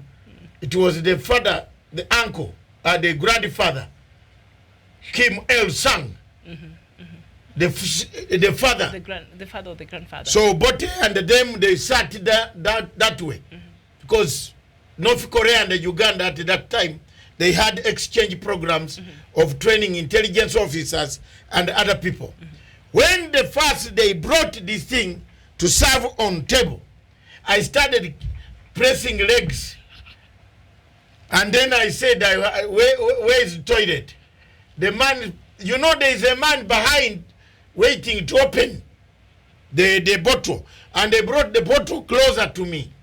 it was the father, the uncle, the grandfather, Kim Il Sung, the father. The father or the grandfather. So Bote and them, they sat that way. Because North Korea and Uganda at that time, they had exchange programs of training intelligence officers and other people. When the first they brought this thing to serve on table, I started pressing legs. And then I said, where is the toilet? The man, you know, there is a man behind waiting to open the bottle. And they brought the bottle closer to me.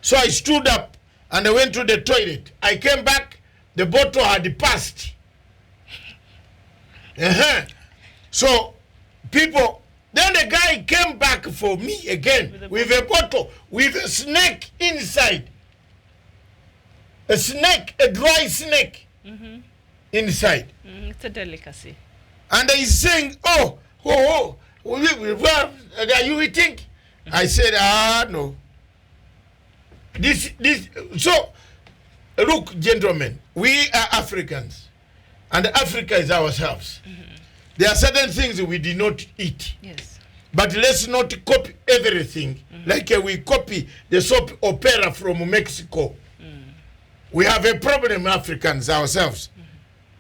So I stood up and I went to the toilet. I came back, the bottle had passed. So people, then the guy came back for me again with a bottle, with a snake inside. A snake, a dry snake inside. It's a delicacy. And he's saying, oh, are you eating? I said, no. So, look, gentlemen, we are Africans, and Africa is ourselves. There are certain things we did not eat. Yes. But let's not copy everything like we copy the soap opera from Mexico. We have a problem, Africans, ourselves.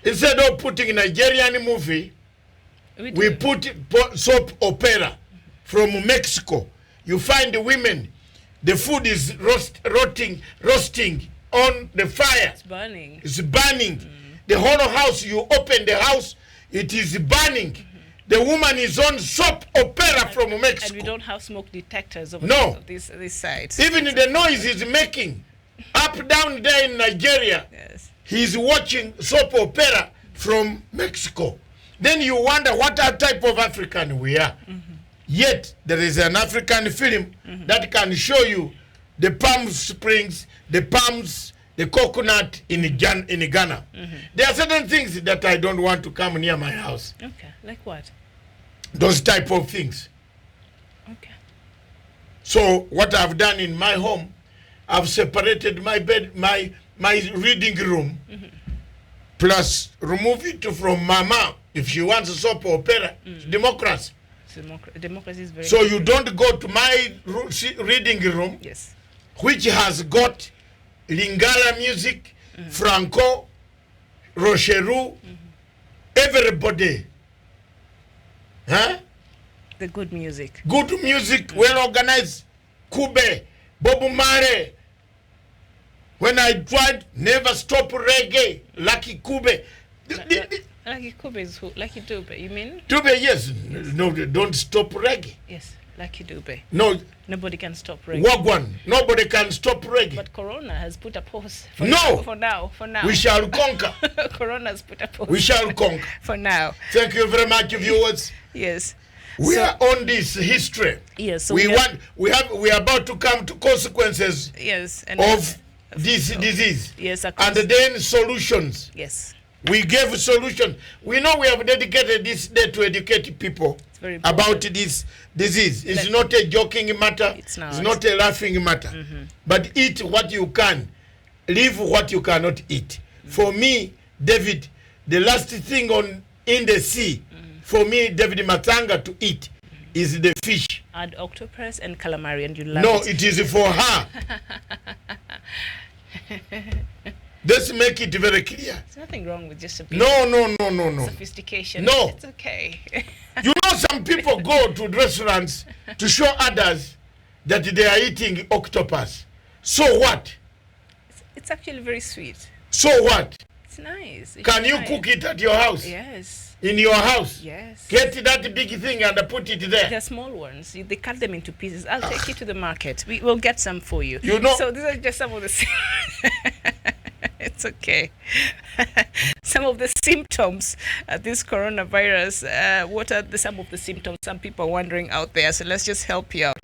Instead of putting a Nigerian movie, we put soap opera from Mexico. You find the women, the food is roasting on the fire. It's burning. It's burning. The whole house, you open the house, it is burning. The woman is on soap opera from Mexico. And we don't have smoke detectors over No. this side. Even the noise is making. Up, down there in Nigeria, Yes. he's watching soap opera from Mexico. Then you wonder what type of African we are. Yet, there is an African film that can show you the Palm Springs, the palms, the coconut in Ghana. There are certain things that I don't want to come near my house. Okay. Like what? Those type of things. Okay. So what I've done in my home, I've separated my bed, my reading room, plus remove it from Mama if she wants a soap opera. Democracy. Democracy is very So you don't go to my reading room, Yes. which has got Lingala music, Franco, Rocheru, everybody. Huh? The good music. Good music, well organized. Kube, Bobu Mare. When I tried, never stop reggae. Lucky Kube. Lucky Dube is who? Lucky Dube, you mean? Dube, yes. No, don't stop reggae. Yes, Lucky Dube. No, Nobody can stop reggae. Wagwan. Nobody can stop reggae. But Corona has put a pause. For No. For now. We shall conquer. Corona has put a pause. We shall conquer. For now. Thank you very much, viewers. Yes. We So- are on this history. Yes, so we we are about to come to consequences Yes, and of this disease. yes, And then solutions. yes, We gave solution. We know we have dedicated this day to educate people very important. about this disease. It's not a joking matter. It's not. It's not a laughing matter. But eat what you can. Leave what you cannot eat. For me, David, the last thing in the sea, for me, David Matanga, to eat is the fish. Add octopus and calamari, and you love No, it. it is for her. Let's make it very clear. There's nothing wrong with just a bit No. sophistication. No. It's okay. You know, some people go to restaurants to show others that they are eating octopus. So what? It's actually very sweet. So what? It's nice. Can you cook it at your house? Yes. In your house? Yes. Get that big thing and put it there. They're small ones. They cut them into pieces. I'll take you to the market. We will get some for you. You know- So these are just some of the. It's okay. Some of the symptoms of this coronavirus. What are some of the symptoms? Some people are wondering out there. So let's just help you out.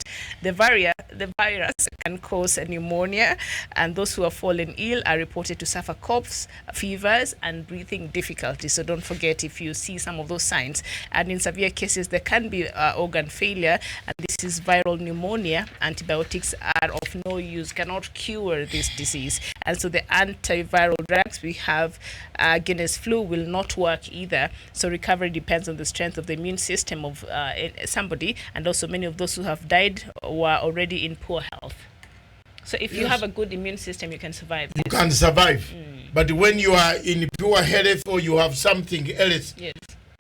The virus can cause a pneumonia, and those who have fallen ill are reported to suffer coughs, fevers, and breathing difficulties. So don't forget, if you see some of those signs, and in severe cases there can be organ failure, and this is viral pneumonia. Antibiotics are of no use, cannot cure this disease, and so the antiviral drugs we have against flu will not work either. So recovery depends on the strength of the immune system of somebody, and also many of those who have died were already in poor health. So if you have a good immune system, you can survive. You can survive. But when you are in pure health or you have something else, Yes.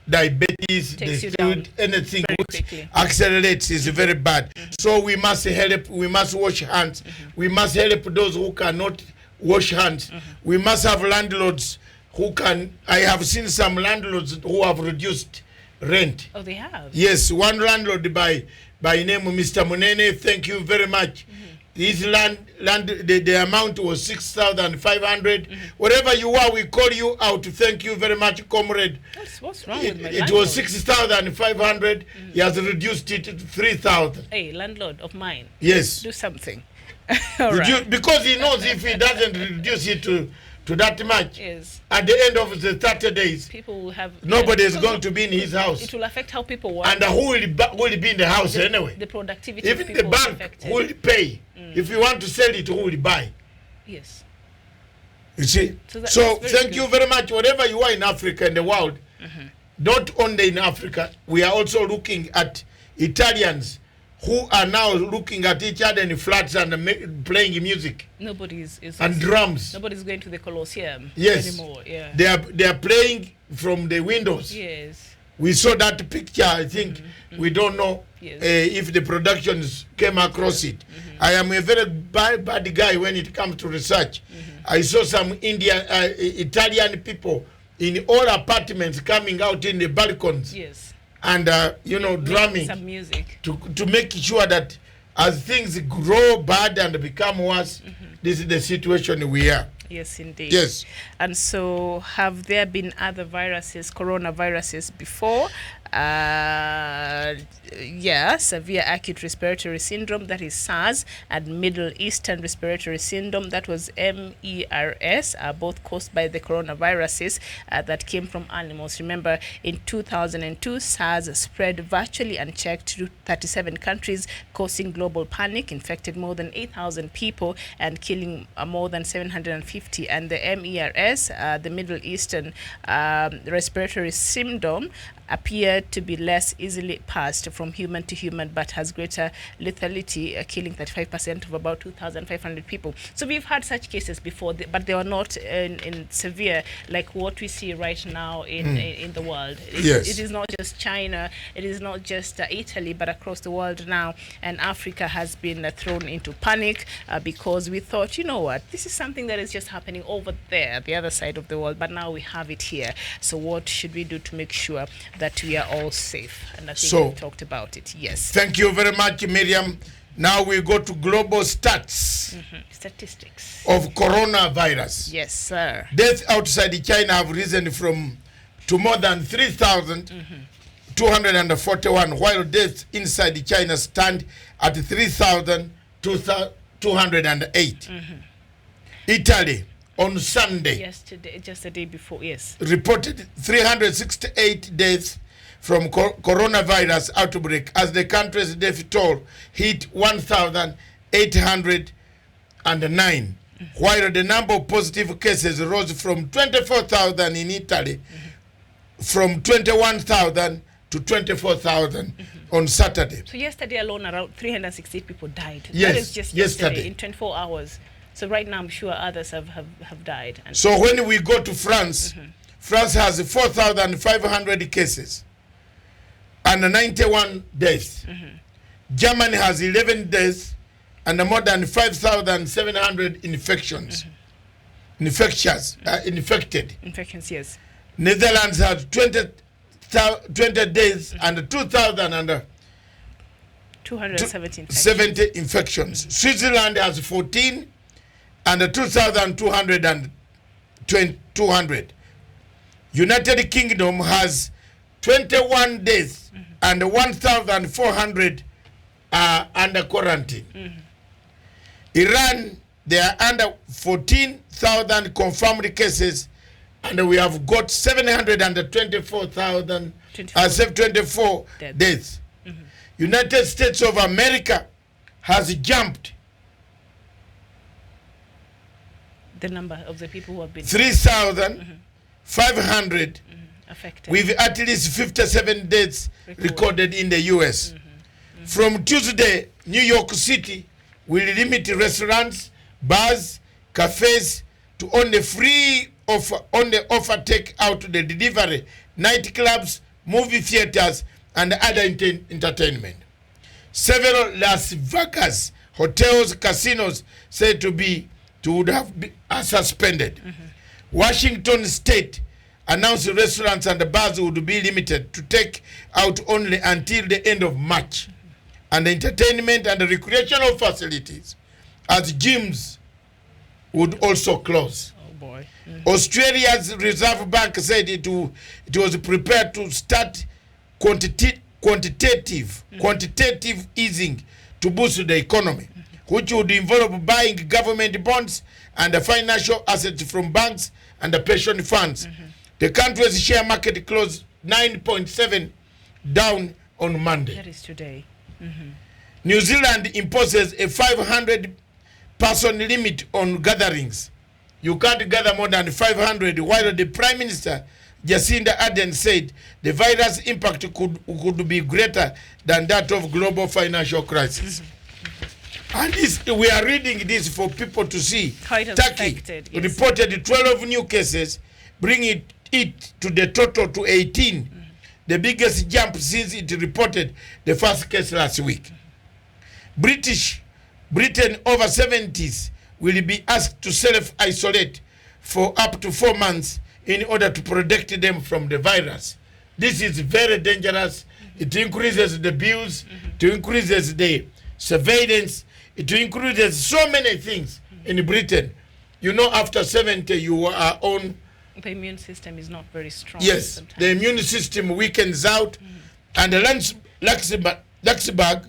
diabetes, Takes you the down food, anything very which quickly. accelerates is very bad. So we must help, we must wash hands. We must help those who cannot wash hands. We must have landlords who can. I have seen some landlords who have reduced rent. Oh, they have. Yes, one landlord by name Mr. Munene, thank you very much. His the amount was 6,500. Wherever you are, we call you out. Thank you very much, comrade. What's wrong with my It landlord? was 6,500. He has reduced it to 3,000. Hey, landlord of mine, Yes. do something. All right. Because he knows if he doesn't reduce it to that much, Yes. at the end of the 30 days, People will have. nobody is because going to be in his house. It will affect how people work. And who will be in the house anyway? The productivity Even of the people is bank affected. who will pay. If you want to sell it, who will buy? Yes. You see? So So, that's very thank you good. very much. Wherever you are in Africa and the world, not only in Africa, we are also looking at Italians who are now looking at each other in flats and playing music Nobody's is and drums. Nobody's going to the Colosseum Yes. anymore. Yeah. They are playing from the windows. Yes. We saw that picture. I think we don't know Yes. if the productions came across it. I am a very bad guy when it comes to research. I saw some Italian people in all apartments coming out in the balcons Yes. and drumming Some music. to make sure that as things grow bad and become worse, this is the situation we are. Yes, indeed. Yes. And so, have there been other viruses, coronaviruses, before? Severe acute respiratory syndrome, that is SARS, and Middle Eastern respiratory syndrome, that was MERS, are both caused by the coronaviruses that came from animals. Remember, in 2002, SARS spread virtually unchecked to 37 countries, causing global panic, infected more than 8,000 people, and killing more than 750. And the MERS, the Middle Eastern respiratory syndrome, appeared to be less easily passed from human to human, but has greater lethality, killing 35% of about 2,500 people. So we've had such cases before, but they are not in severe like what we see right now in the world. Yes. It is not just China, it is not just Italy, but across the world now. And Africa has been thrown into panic because we thought, you know what, this is something that is just happening over there, the other side of the world, but now we have it here. So what should we do to make sure that we are all safe? And I think we talked about it. Yes. Thank you very much, Miriam. Now we go to global stats Statistics. of coronavirus. Yes, sir. Deaths outside China have risen to more than 3,000 241, while deaths inside China stand at 3,208. Italy on Sunday Yesterday, just the day before, yes. reported 368 deaths from coronavirus outbreak as the country's death toll hit 1,809, while the number of positive cases rose from 24,000 in Italy, from 21,000 to 24,000 on Saturday. So yesterday alone, around 368 people died. Yes, That is just yesterday in 24 hours. So right now, I'm sure others have died. And So when we go to France, France has 4,500 cases and 91 deaths. Germany has 11 deaths and more than 5,700 infections. Infected. infections, yes. Netherlands has 20 days and 270 infections. 2,070 infections. Switzerland has 14 and 2,200. United Kingdom has 21 days and 1,400 are under quarantine. Iran, they are under 14,000 confirmed cases, and we have got 724 deaths. United States of America has jumped The number of the people who have been 3,500 affected. with at least 57 deaths recorded in the US. From Tuesday, New York City will limit restaurants, bars, cafes to only offer take out the delivery, nightclubs, movie theaters, and other entertainment. Several Las Vegas hotels, casinos said would have been suspended. Washington State announced restaurants and bars would be limited to take out only until the end of March, and entertainment and recreational facilities as gyms would also close. Oh boy. Australia's Reserve Bank said it was prepared to start quantitative easing to boost the economy, which would involve buying government bonds and financial assets from banks and the pension funds. The country's share market closed 9.7 down on Monday. That is today. New Zealand imposes a 500-person limit on gatherings. You can't gather more than 500, while the Prime Minister, Jacinda Ardern, said the virus impact could be greater than that of global financial crisis. And we are reading this for people to see. How it has Turkey affected, yes. reported 12 new cases, bringing it to the total to 18, the biggest jump since it reported the first case last week. Britain over 70s will be asked to self-isolate for up to 4 months in order to protect them from the virus. This is very dangerous. It increases the bills, it increases the surveillance, it increases so many things in Britain. You know, after 70, you are on. The immune system is not very strong. Yes, sometimes. the immune system weakens out, and Luxembourg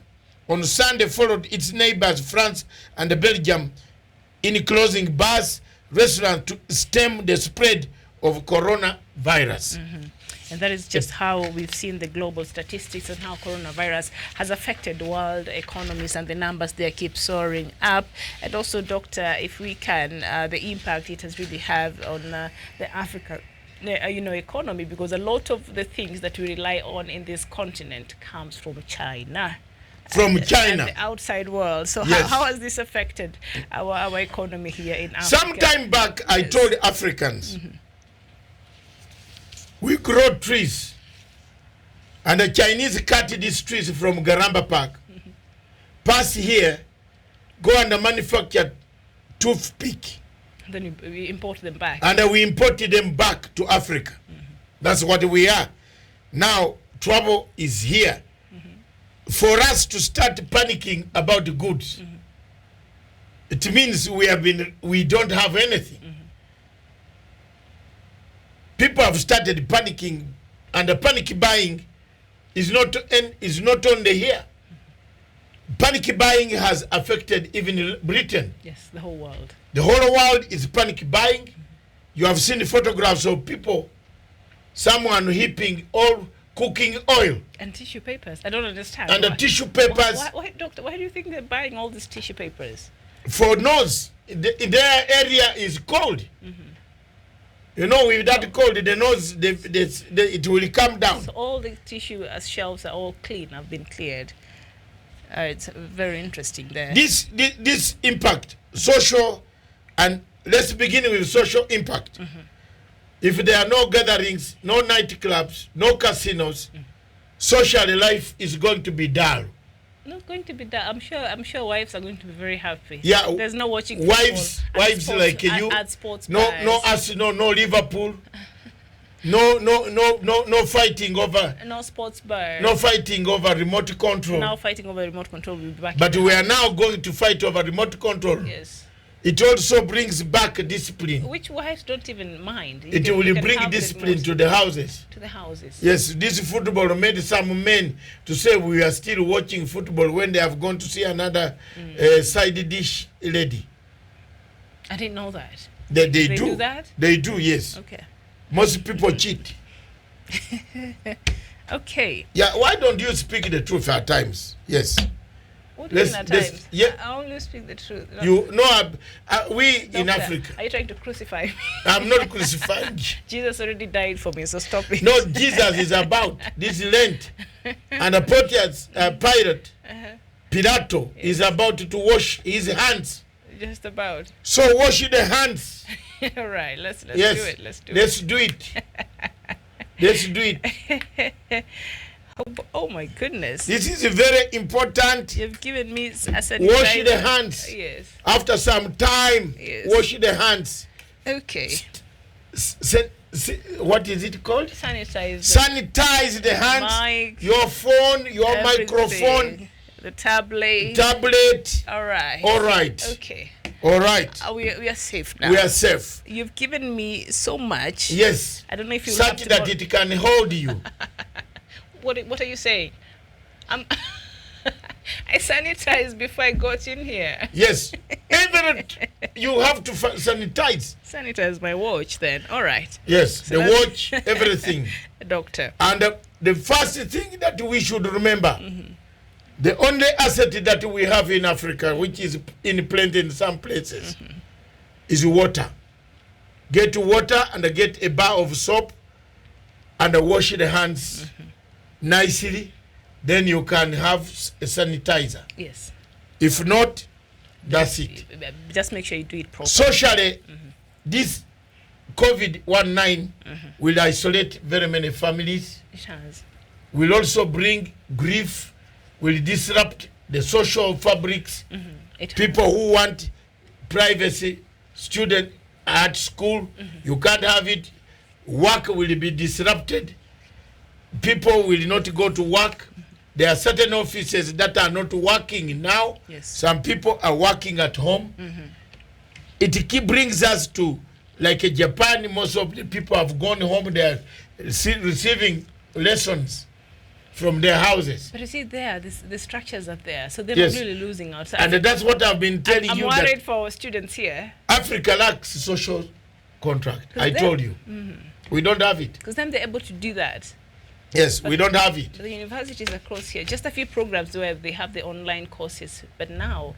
on Sunday followed its neighbors France and Belgium in closing bars, restaurants to stem the spread of coronavirus. And that is just how we've seen the global statistics and how coronavirus has affected world economies, and the numbers there keep soaring up. And also, Doctor, if we can, the impact it has really had on the Africa economy, because a lot of the things that we rely on in this continent comes from China. From China. And the outside world. So Yes. how has this affected our economy here in Africa? Some time back, I told Africans, we grow trees, and the Chinese cut these trees from Garamba Park, pass here, go and manufacture toothpick, Then we import them back. and we imported them back to Africa. That's what we are. Now, trouble is here. For us to start panicking about the goods, it means we don't have anything. People have started panicking, and the panic buying is not only here. Panic buying has affected even Britain. Yes, the whole world. The whole world is panic buying. You have seen photographs of people, someone heaping all cooking oil. And tissue papers. I don't understand. And the tissue papers. Why, doctor, why do you think they're buying all these tissue papers? For nose, their area is cold. You know, with that cold, the nose, it will come down. So all the tissue shelves are all clean, have been cleared. It's very interesting there. This impact, social, and let's begin with social impact. If there are no gatherings, no nightclubs, no casinos, social life is going to be dull. Not going to be that. I'm sure wives are going to be very happy. Yeah, there's no watching wives sports, like you. at sports no Arsenal, no Liverpool. No fighting over. No sports bar. No fighting over remote control. Now fighting over remote control will be back. But we are now going to fight over remote control. Yes. It also brings back discipline. Which wives don't even mind. It will bring discipline to the houses. To the houses. Yes, this football made some men to say we are still watching football when they have gone to see another side dish lady. I didn't know that. They do that? They do, yes. Okay. Most people cheat. Okay. Yeah, why don't you speak the truth at times? Yes. What do you mean at times? Yeah. I only speak the truth. You know, we Doctor, in Africa. Are you trying to crucify me? I'm not crucifying you. Jesus already died for me, so stop it. No, Jesus is about this Lent. And the Pontius Pilate, Pilato, is about to wash his hands. Just about. So wash the hands. All right, let's do it. Let's do it. Let's do it. Oh my goodness. This is very important. You've given me a sanitizer. Wash the hands. Yes. After some time, wash the hands. Okay. What is it called? Sanitize. Sanitize the hands. Your phone, your microphone. The tablet. All right. Okay. All right. We are safe now. We are safe. You've given me so much. Yes. I don't know if you such that it can hold you. What are you saying? I sanitized before I got in here. Yes. You have to sanitize. Sanitize my watch then. All right. Yes, so the watch, everything. Doctor. And the first thing that we should remember, the only asset that we have in Africa, which is in plenty in some places, is water. Get water and get a bar of soap and wash the hands nicely. Then you can have a sanitizer. Yes. If not, that's it. Just make sure you do it properly. Socially, this COVID-19 will isolate very many families. It has. Will also bring grief, will disrupt the social fabrics. People who want privacy, student at school, you can't have it. Work will be disrupted. People will not go to work. There are certain offices that are not working now. Yes. Some people are working at home. It brings us to, like Japan, most of the people have gone home. They are receiving lessons from their houses. But you see there, the structures are there, so they're Yes. not really losing out. So And that's what I've been telling I'm you. worried That for our students here. Africa lacks social contract. I told you. We don't have it. Because then they're able to do that. Yes, we don't have it. The universities across here, just a few programs where they have the online courses, but now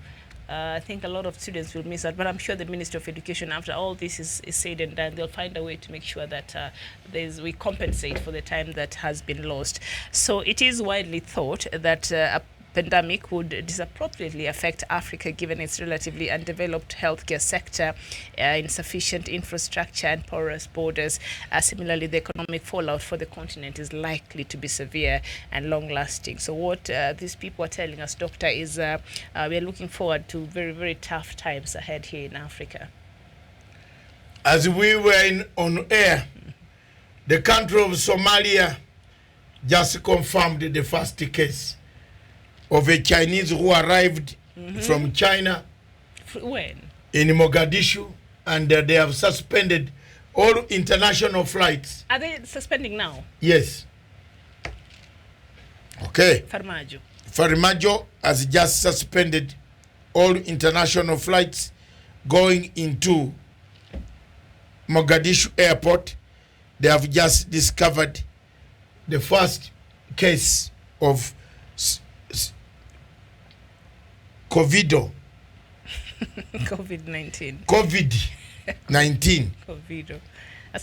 I think a lot of students will miss out. But I'm sure the Ministry of Education, after all this is said and done, they'll find a way to make sure that we compensate for the time that has been lost. So it is widely thought that a pandemic would disappropriately affect Africa given its relatively undeveloped healthcare sector, insufficient infrastructure and porous borders. Similarly, the economic fallout for the continent is likely to be severe and long-lasting. So what these people are telling us, Doctor, is we are looking forward to very, very tough times ahead here in Africa. As we were on air, the country of Somalia just confirmed the first case of a Chinese who arrived from China. When? In Mogadishu, and they have suspended all international flights. Are they suspending now? Yes. Okay. Farmajo has just suspended all international flights going into Mogadishu airport. They have just discovered the first case of COVID-19. COVID-19. COVID.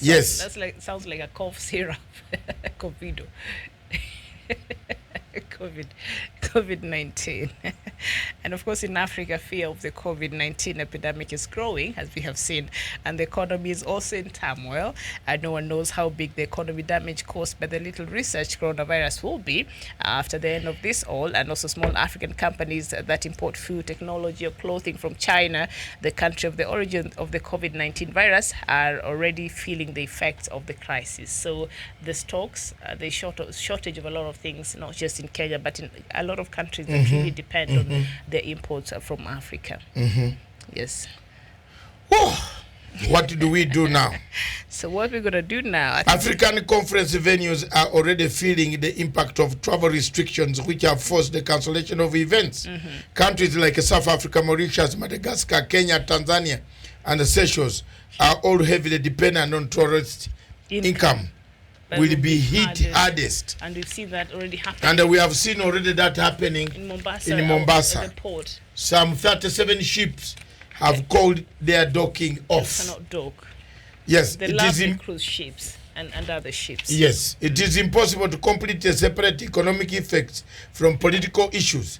Yes. Sounds like a cough syrup. COVID. COVID-19. And of course, in Africa, fear of the COVID-19 epidemic is growing, as we have seen, and the economy is also in turmoil. No one knows how big the economy damage caused by the little research coronavirus will be after the end of this all. And also small African companies that import food, technology, or clothing from China, the country of the origin of the COVID-19 virus, are already feeling the effects of the crisis. So the stocks, the shortage of a lot of things, not just in Kenya, but in a lot of countries that really depend on their imports from Africa. Yes. Oh, what do we do now? So what we're going to do now... African conference venues are already feeling the impact of travel restrictions, which have forced the cancellation of events. Countries like South Africa, Mauritius, Madagascar, Kenya, Tanzania, and the Seychelles are all heavily dependent on tourist income. Will be hit hardest. And we've seen that already happening. And we have seen already that happening in Mombasa. At the port. Some 37 ships have called their docking off. Cannot dock. Yes. The lovely cruise ships and other ships. Yes. It is impossible to completely separate economic effects from political issues.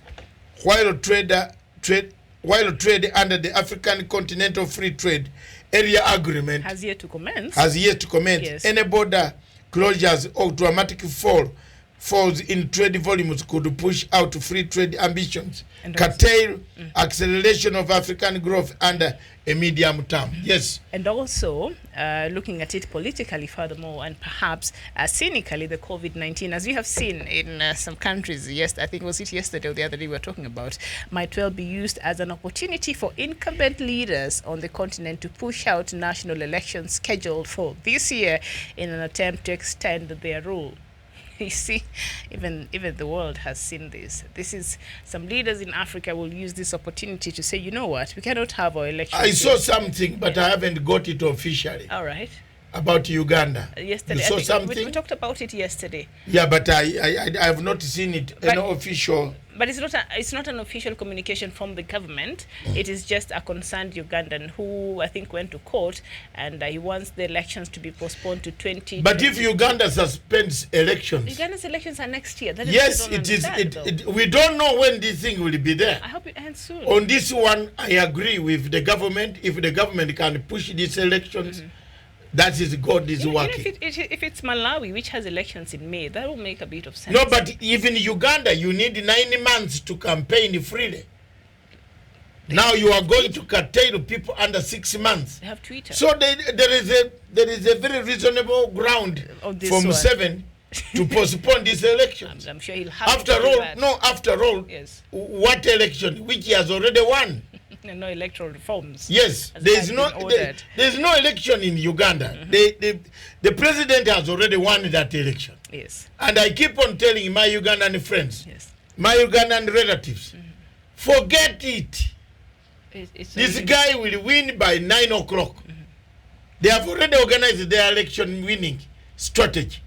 While trade under the African Continental Free Trade Area Agreement has yet to commence. Yes. Any border closures or dramatic falls in trade volumes could push out free trade ambitions, curtail acceleration of African growth under a medium term. Yes. And also, looking at it politically furthermore, and perhaps cynically, the COVID-19, as we have seen in some countries, I think was it yesterday or the other day we were talking about, might well be used as an opportunity for incumbent leaders on the continent to push out national elections scheduled for this year in an attempt to extend their rule. You see, even the world has seen this. This is, some leaders in Africa will use this opportunity to say, you know what, we cannot have our elections. I saw something, but I haven't got it officially. All right. About Uganda. Yesterday. You saw something? We talked about it yesterday. Yeah, but I have not seen it, official. But it's not an official communication from the government. It is just a concerned Ugandan who I think went to court, and he wants the elections to be postponed to 2020. But if Uganda suspends elections, Uganda's elections are next year. That is yes, it is. We don't know when this thing will be there. I hope it ends soon. On this one, I agree with the government. If the government can push these elections, that is God is working. If it's Malawi, which has elections in May, that will make a bit of sense. No, but even Uganda, you need 9 months to campaign freely. Now you are going to curtail people under 6 months. They have Twitter. So there is a very reasonable ground from 7 to postpone these elections. I'm sure he'll have to do that. After all, yes. What election? Which he has already won. No electoral reforms. Yes, there's no election in Uganda. The president has already won that election. Yes. And I keep on telling my Ugandan friends, my Ugandan relatives, forget it. This guy will win by 9 o'clock. They have already organized their election winning strategy.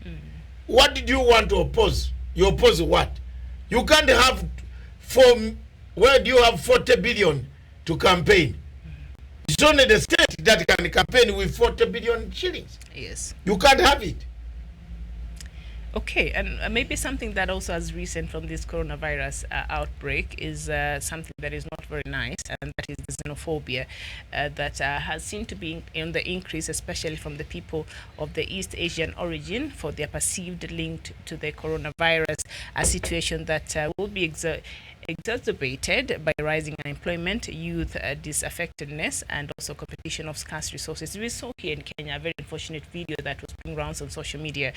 What did you want to oppose? You oppose what? You can't have where do you have 40 billion to campaign? It's only the state that can campaign with 40 billion shillings. Yes. You can't have it. Okay, and maybe something that also has recent from this coronavirus outbreak is something that is not very nice, and that is the xenophobia that has seemed to be in the increase, especially from the people of the East Asian origin, for their perceived link to the coronavirus, a situation that will be exacerbated by rising unemployment, youth disaffectedness, and also competition of scarce resources. We saw here in Kenya a very unfortunate video that was putting rounds on social media.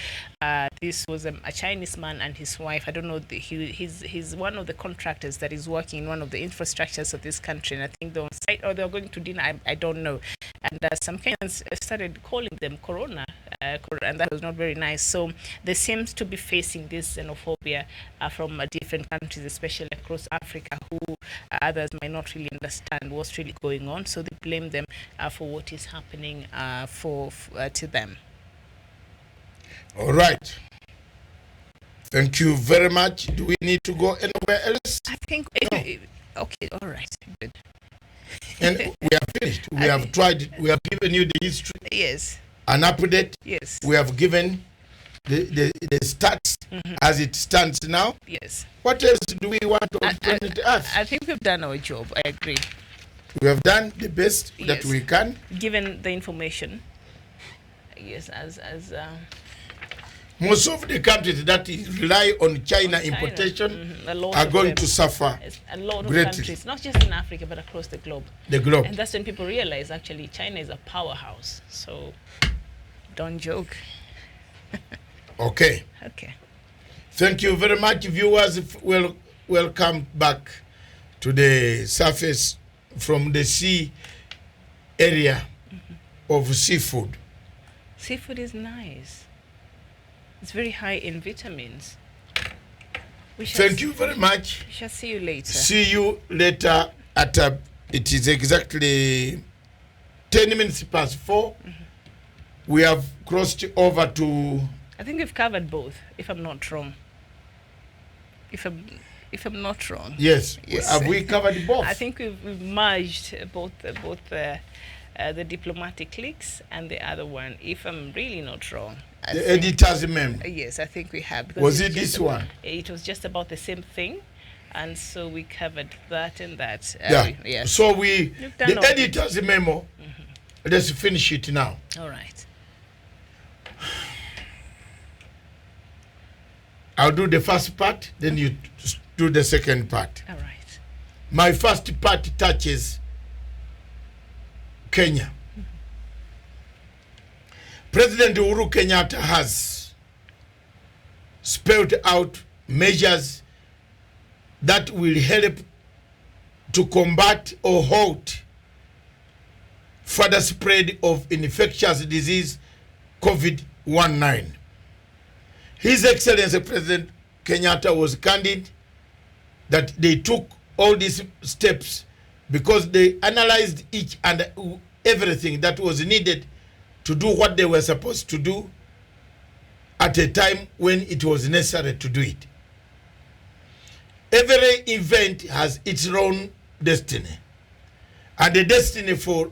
This was a Chinese man and his wife. I don't know, he's one of the contractors that is working in one of the infrastructures of this country, and I think they're on site or they're going to dinner, I don't know. And some Kenyans started calling them Corona and that was not very nice. So there seems to be facing this xenophobia from different countries, especially across Africa, who others might not really understand what's really going on. So they blame them for what is happening to them. All right. Thank you very much. Do we need to go anywhere else? I think, okay, all right, good. And we have finished. We have tried, we have given you the history. Yes. An update. Yes. We have given the stats as it stands now. Yes. What else do we want to explain to us? I think we've done our job. I agree. We have done the best that we can. Given the information. Yes, most of the countries that rely on China importation are going to suffer. A lot of greatly. countries, not just in Africa, but across the globe. The globe. And that's when people realize, actually, China is a powerhouse. So don't joke. Okay. Okay. Thank you very much, viewers. Welcome back to the surface from the sea area of seafood. Seafood is nice. It's very high in vitamins. Thank you very much. We shall see you later. See you later at, it is exactly 10 minutes past 4. We have crossed over to... I think we've covered both, if I'm not wrong. If I'm not wrong. Yes. Yes. Have we covered both? I think we've merged both the diplomatic leaks and the other one, if I'm really not wrong. The editor's memo. Yes, I think we have. Was it this one? It was just about the same thing, and so we covered that and that. Yes. So the editor's memo, let's finish it now. All right. I'll do the first part, then you do the second part. All right. My first part touches Kenya. President Uhuru Kenyatta has spelled out measures that will help to combat or halt further spread of infectious disease COVID-19. His Excellency President Kenyatta was candid that they took all these steps because they analyzed each and everything that was needed to do what they were supposed to do at a time when it was necessary to do it. Every event has its own destiny. And the destiny from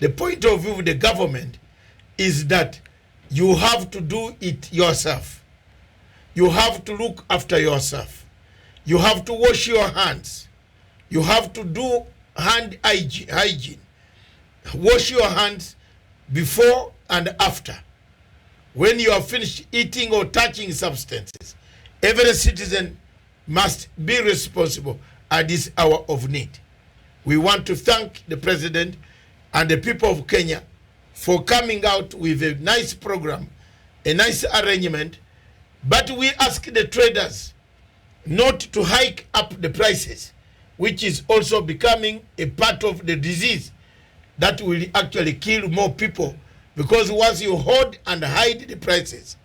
the point of view of the government is that you have to do it yourself. You have to look after yourself. You have to wash your hands. You have to do hand hygiene. Wash your hands before and after. When you are finished eating or touching substances, every citizen must be responsible at this hour of need. We want to thank the President and the people of Kenya for coming out with a nice program, a nice arrangement, but we ask the traders not to hike up the prices, which is also becoming a part of the disease that will actually kill more people, because once you hold and hide the prices,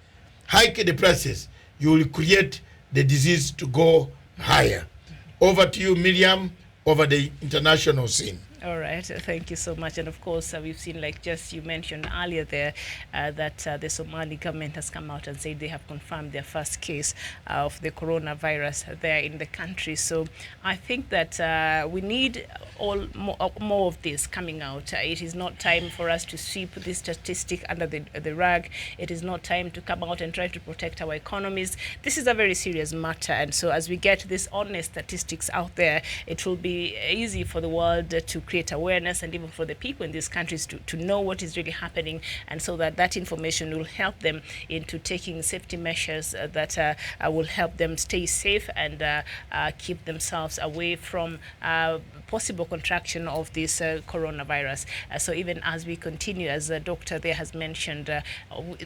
hike the prices, you will create the disease to go higher. Over to you, Miriam, over the international scene. All right, thank you so much. And of course, we've seen, like just you mentioned earlier there, that the Somali government has come out and said they have confirmed their first case of the coronavirus there in the country. So I think that we need more of this coming out. It is not time for us to sweep this statistic under the rug. It is not time to come out and try to protect our economies. This is a very serious matter. And so as we get these honest statistics out there, it will be easy for the world to create awareness, and even for the people in these countries to know what is really happening, and so that information will help them into taking safety measures that will help them stay safe and keep themselves away from possible contraction of this coronavirus. So even as we continue, as the doctor there has mentioned,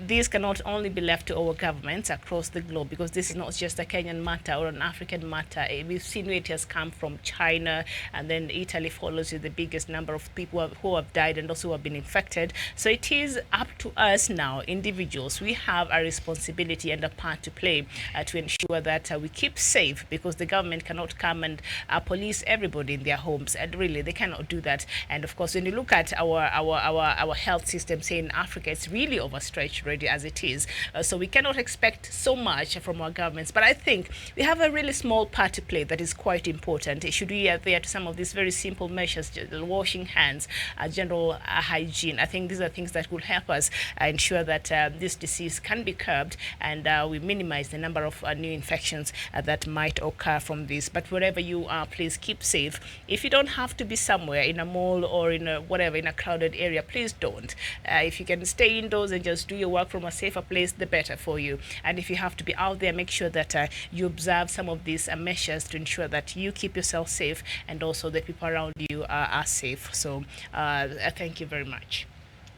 these cannot only be left to our governments across the globe, because this is not just a Kenyan matter or an African matter. We've seen where it has come from China, and then Italy follows with the biggest number of people who have died and also who have been infected. So it is up to us now, individuals. We have a responsibility and a part to play to ensure that we keep safe, because the government cannot come and police everybody in their homes, and really they cannot do that. And of course, when you look at our health system, say in Africa, it's really overstretched already as it is. So we cannot expect so much from our governments. But I think we have a really small part to play that is quite important. Should we adhere to some of these very simple measures, washing hands, general hygiene? I think these are things that will help us ensure that this disease can be curbed, and we minimize the number of new infections that might occur from this. But wherever you are, please keep safe. If you don't have to be somewhere in a mall or in a whatever, in a crowded area, please don't. If you can stay indoors and just do your work from a safer place, the better for you. And if you have to be out there, make sure that you observe some of these measures to ensure that you keep yourself safe and also the people around you are safe. So thank you very much.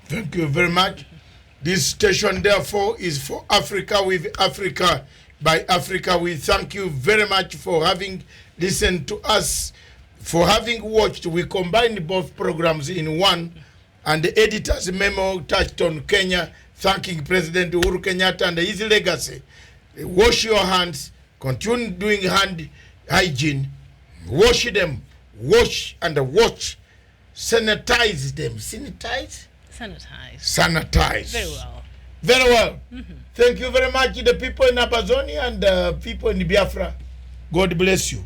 Thank you very much. This station, therefore, is for Africa, with Africa by Africa. We thank you very much for having listened to us, for having watched. We combined both programs in one, and the editor's memo touched on Kenya, thanking President Uhuru Kenyatta and his legacy. Wash your hands, continue doing hand hygiene, wash them, wash and wash, sanitize them. Sanitize? Sanitize. Very well. Very well. Thank you very much, the people in Amazonia and the people in Biafra. God bless you.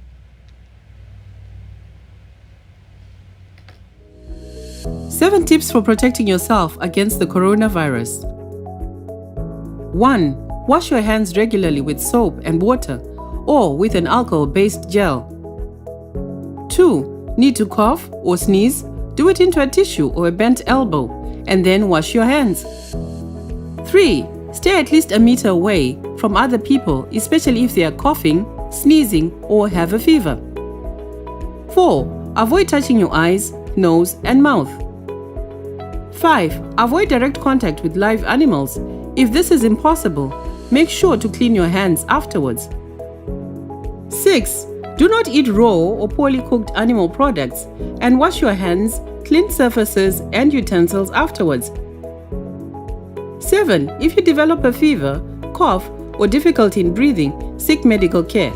Seven tips for protecting yourself against the coronavirus. 1. Wash your hands regularly with soap and water or with an alcohol-based gel. 2. Need to cough or sneeze? Do it into a tissue or a bent elbow and then wash your hands. 3. Stay at least a meter away from other people, especially if they are coughing, sneezing, or have a fever. 4. Avoid touching your eyes, nose, and mouth. 5. Avoid direct contact with live animals. If this is impossible, make sure to clean your hands afterwards. 6. Do not eat raw or poorly cooked animal products and wash your hands, clean surfaces, and utensils afterwards. 7. If you develop a fever, cough, or difficulty in breathing, seek medical care.